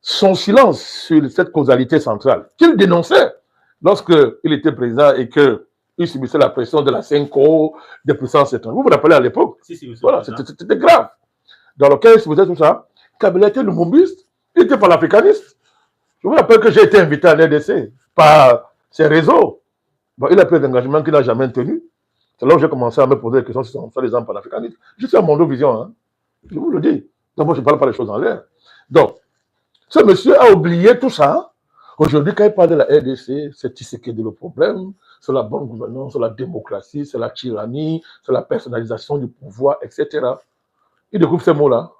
son silence sur cette causalité centrale, qu'il dénonçait lorsqu'il était président et qu'il subissait la pression de la CENCO, des puissances étrangères. Vous vous rappelez à l'époque? Si, voilà, c'était grave. Dans lequel il subissait tout ça, Kabila était le lumbiste, il était panafricaniste. Je vous rappelle que j'ai été invité à l'RDC par ses réseaux. Bon, il a pris des engagements qu'il n'a jamais tenus. C'est là où j'ai commencé à me poser des questions sur les gens panafricanistes. Je suis à Mondovision, hein. Je vous le dis. Donc, moi, je ne parle pas des choses en l'air. Donc, ce monsieur a oublié tout ça. Aujourd'hui, quand il parle de la RDC, c'est Tshisekedi le problème, c'est la bonne gouvernance, c'est la démocratie, c'est la tyrannie, c'est la personnalisation du pouvoir, etc. Il découvre ces mots-là.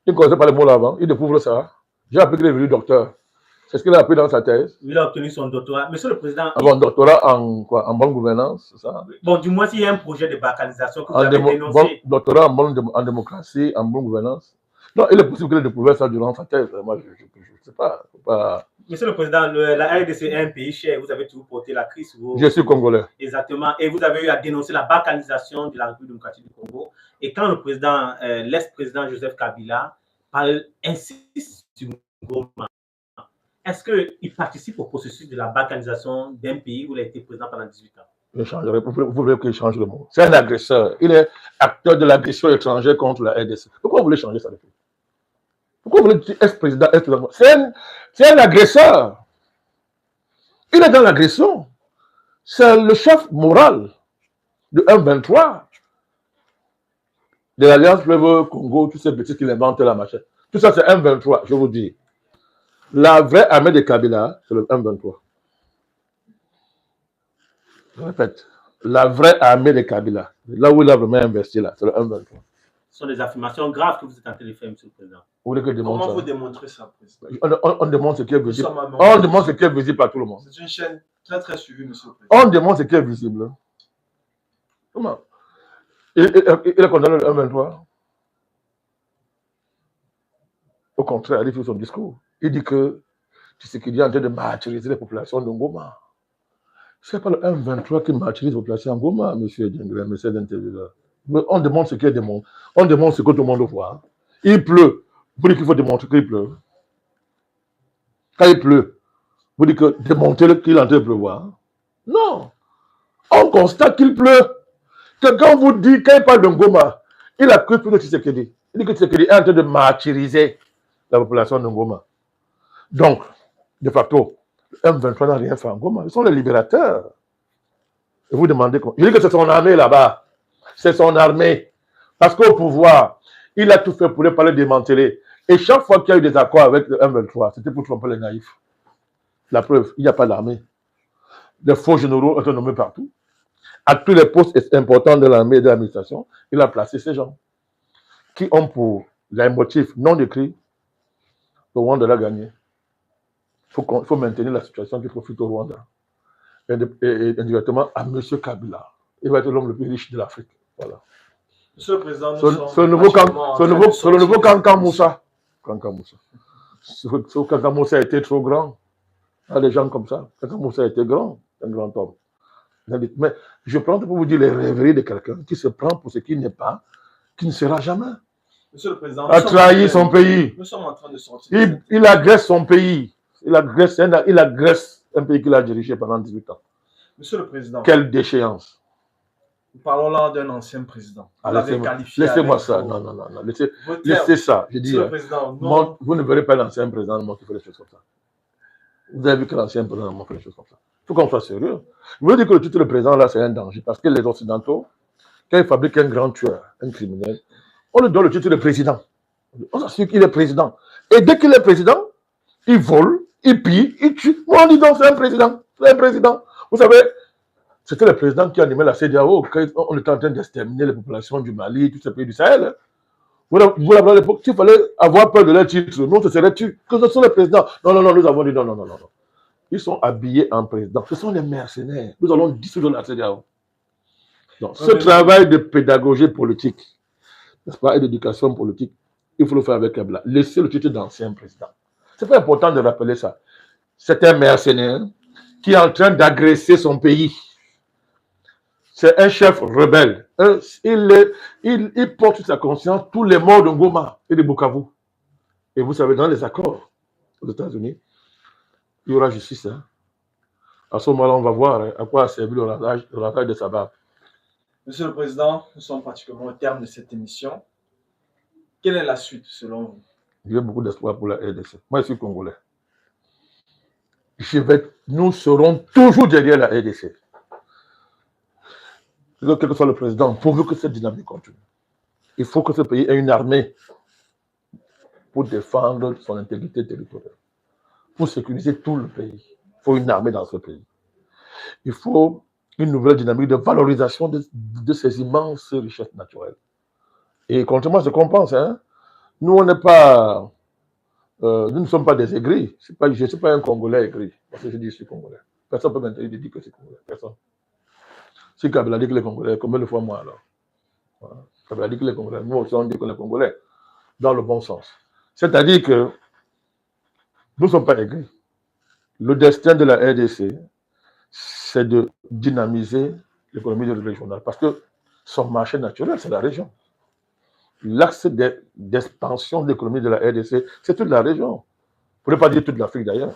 Il ne connaissait pas les mots-là avant. Il découvre ça. J'ai appris qu'il est devenu docteur. C'est ce qu'il a appris dans sa thèse. Il a obtenu son doctorat. Monsieur le Président. Bon, doctorat en quoi? En bonne gouvernance, c'est ça? Bon, du moins, s'il y a un projet de balkanisation que vous avez dénoncé. Doctorat en démocratie, en bonne gouvernance. Non, il est possible qu'il ait découvert ça durant sa thèse. Moi, je ne sais pas. Monsieur le Président, la RDC est un pays cher. Vous avez toujours porté la crise. Je suis congolais. Exactement. Et vous avez eu à dénoncer la balkanisation de la République démocratique du Congo. Et quand le président, l'ex-président Joseph Kabila, insiste sur Ngoma, est-ce qu'il participe au processus de la balkanisation d'un pays où il a été président pendant 18 ans? Vous voulez qu'il change le mot. C'est un agresseur. Il est acteur de l'agression étrangère contre la RDC. Pourquoi vous voulez changer ça? Pourquoi vous voulez dire ex-président, ex-président? C'est un agresseur. Il est dans l'agression. C'est le chef moral de M23, de l'Alliance Fleuve Congo, tous ces petits qu'il invente la machin. Tout ça, c'est M23, je vous dis. La vraie armée de Kabila, c'est le M23. Je répète, la vraie armée de Kabila, là où il a vraiment investi, là, c'est le M23. Ce sont des affirmations graves que vous êtes en train de faire, monsieur le Président. Comment vous démontrez ça, Président? On demande ce qui est visible. On demande ce qui est visible par tout le monde. C'est une chaîne très, très suivie, monsieur le Président. On demande ce qui est visible. Comment? Il est condamné le M23. Au contraire, il fait son discours. Il dit que Tshisekedi est en train de martyriser les populations de Ngoma. Ce n'est pas le M23 qui martyrise les populations de Ngoma, monsieur Djengler, monsieur l'intervieweur. On demande ce qui est démontré. On demande ce que tout le monde voit. Il pleut. Vous dites qu'il faut démontrer qu'il pleut. Quand il pleut, vous dites que démontrer qu'il est en train de pleuvoir. Non. On constate qu'il pleut. Que quand vous dites, quand il parle de Ngoma, il a cru que Tshisekedi. Il dit que Tshisekedi est en train de martyriser la population de Ngoma. Donc, de facto, le M23 n'a rien fait en Ngoma. Ils sont les libérateurs. Et vous demandez quoi? Je dis que c'est son armée là-bas. C'est son armée. Parce qu'au pouvoir, il a tout fait pour ne pas le démanteler. Et chaque fois qu'il y a eu des accords avec le M23, c'était pour tromper les naïfs. La preuve, il n'y a pas d'armée. Les faux généraux ont été nommés partout. À tous les postes importants de l'armée et de l'administration, il a placé ces gens qui ont pour les motifs non décrits le Rwanda l'a gagné. Il faut maintenir la situation qui profite au Rwanda. Et indirectement à M. Kabila. Il va être l'homme le plus riche de l'Afrique. Voilà. Monsieur le Président, ce nouveau Kankan Moussa. Ce Kankan Moussa a été trop grand. Il y a des gens comme ça. Kankan Moussa a été grand. Un grand homme. Mais je prends pour vous dire les rêveries de quelqu'un qui se prend pour ce qui n'est pas, qui ne sera jamais. Monsieur le Président, a trahi son pays. Nous sommes en train de sortir. Il agresse son pays. Il agresse un pays qu'il a dirigé pendant 18 ans. Monsieur le Président. Quelle déchéance. Nous parlons là d'un ancien président. Laissez-moi ça. Non. Laissez ça. Je dis, vous ne verrez pas l'ancien président qui fait des choses comme ça. Vous avez vu que l'ancien président fait des choses comme ça. Il faut qu'on soit sérieux. Je veux dire que le titre de président là, c'est un danger. Parce que les Occidentaux, quand ils fabriquent un grand tueur, un criminel, on lui donne le titre de président. On s'assure qu'il est président. Et dès qu'il est président, il vole, il pille, il tue. Moi, on dit donc c'est un président. C'est un président. Vous savez, c'était le président qui animait la CEDEAO quand on était en train d'exterminer les populations du Mali, tous ces pays du Sahel. Vous l'avez à l'époque, s'il fallait avoir peur de leur titre, non, ce serait tu. Que ce sont les présidents. Non, nous avons dit non. Ils sont habillés en président. Ce sont les mercenaires. Nous allons dissoudre la CEDEAO. Donc, ce travail de pédagogie politique, n'est-ce pas, et d'éducation politique, il faut le faire avec Kabila. Laissez le titre d'ancien président. C'est pas important de rappeler ça. C'est un mercenaire qui est en train d'agresser son pays. C'est un chef rebelle. Il porte sur sa conscience tous les morts de Ngoma et de Bukavu. Et vous savez, dans les accords aux États-Unis, il y aura justice. Hein. À ce moment-là, on va voir à quoi a servi le ravage de sa barbe. Monsieur le Président, nous sommes pratiquement au terme de cette émission. Quelle est la suite selon vous? J'ai beaucoup d'espoir pour la RDC. Moi, je suis congolais. Nous serons toujours derrière la RDC. quel que soit le président, pourvu que cette dynamique continue. Il faut que ce pays ait une armée pour défendre son intégrité territoriale, pour sécuriser tout le pays. Il faut une armée dans ce pays. Il faut une nouvelle dynamique de valorisation de ces immenses richesses naturelles. Et contrairement à ce qu'on pense, hein, nous, on n'est pas... nous ne sommes pas des aigris. Je ne suis pas un Congolais aigri. Parce que je dis que je suis Congolais. Personne ne peut m'interdire de dire que je suis Congolais. Personne. Si Kabila dit que les Congolais, combien de fois moi alors? Voilà. Kabila dit que les Congolais, nous aussi on dit que les Congolais, dans le bon sens. C'est-à-dire que nous ne sommes pas aigris. Le destin de la RDC, c'est de dynamiser l'économie régionale. Parce que son marché naturel, c'est la région. L'axe d'expansion de l'économie de la RDC, c'est toute la région. Pour ne pas dire toute l'Afrique d'ailleurs.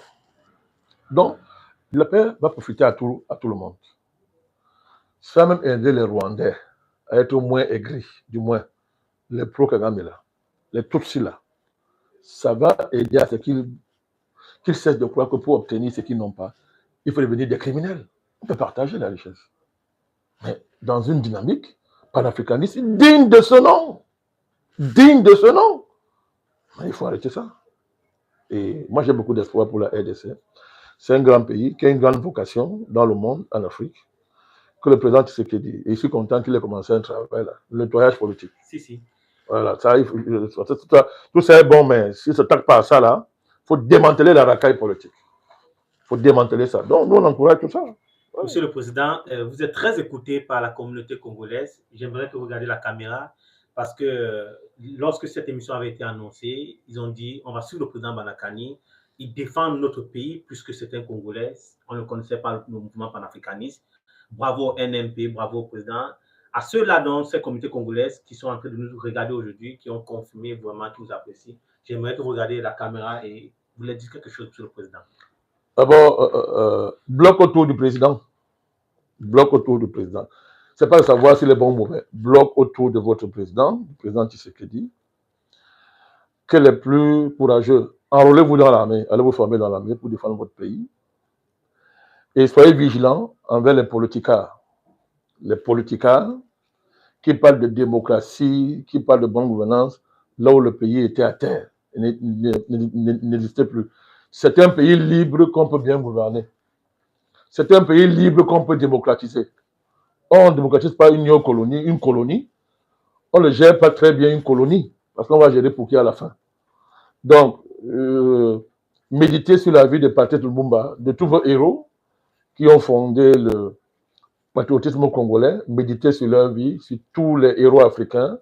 Donc, la paix va profiter à tout le monde. Ça va même aider les Rwandais à être moins aigris, du moins les pro-Kagame là, les Tutsis là. Ça va aider à ce qu'ils cessent de croire que pour obtenir ce qu'ils n'ont pas, il faut devenir des criminels. On peut partager la richesse. Mais dans une dynamique panafricaniste digne de ce nom. Digne de ce nom. Mais il faut arrêter ça. Et moi, j'ai beaucoup d'espoir pour la RDC. C'est un grand pays qui a une grande vocation dans le monde, en Afrique, que le président Tshisekedi. Et je suis content qu'il ait commencé un travail là, le nettoyage politique. Si. Voilà, ça, tout ça est bon, mais si ça ne s'attaque pas à ça là, il faut démanteler la racaille politique. Il faut démanteler ça. Donc, nous, on encourage tout ça. Ouais. Monsieur le Président, vous êtes très écouté par la communauté congolaise. J'aimerais que vous regardiez la caméra parce que lorsque cette émission avait été annoncée, ils ont dit on va suivre le président Banakani. Il défend notre pays puisque c'est un Congolais. On ne connaissait pas le mouvement panafricaniste. Bravo NMP, bravo président. À ceux-là dans ces communautés congolaises qui sont en train de nous regarder aujourd'hui, qui ont confirmé vraiment qu'ils vous apprécient, j'aimerais que vous regardiez la caméra et vous leur dites quelque chose sur le président. D'abord, bloc autour du président. Bloc autour du président. Ce n'est pas de savoir s'il est bon ou mauvais. Bloc autour de votre président, le président Tshisekedi, que les plus courageux. Enrôlez-vous dans l'armée, allez vous former dans l'armée pour défendre votre pays. Et soyez vigilants envers les politicards. Les politicards qui parlent de démocratie, qui parlent de bonne gouvernance, là où le pays était à terre, n'existait plus. C'est un pays libre qu'on peut bien gouverner. C'est un pays libre qu'on peut démocratiser. On ne démocratise pas une colonie. On ne gère pas très bien une colonie, parce qu'on va gérer pour qui à la fin. Donc, méditez sur la vie de Patrice Lumumba, de tous vos héros qui ont fondé le patriotisme congolais, méditez sur leur vie, sur tous les héros africains,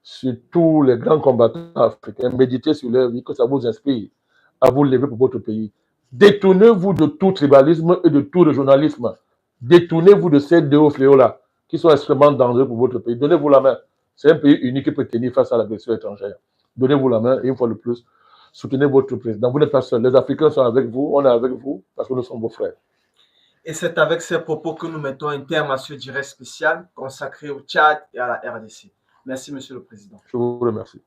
sur tous les grands combattants africains, méditez sur leur vie, que ça vous inspire à vous lever pour votre pays. Détournez-vous de tout tribalisme et de tout régionalisme. Détournez-vous de ces deux fléaux-là, qui sont extrêmement dangereux pour votre pays. Donnez-vous la main. C'est un pays unique qui peut tenir face à l'agression étrangère. Donnez-vous la main et une fois de plus, soutenez votre président. Vous n'êtes pas seul. Les Africains sont avec vous, on est avec vous, parce que nous sommes vos frères. Et c'est avec ces propos que nous mettons un terme à ce direct spécial consacré au Tchad et à la RDC. Merci, Monsieur le Président. Je vous remercie.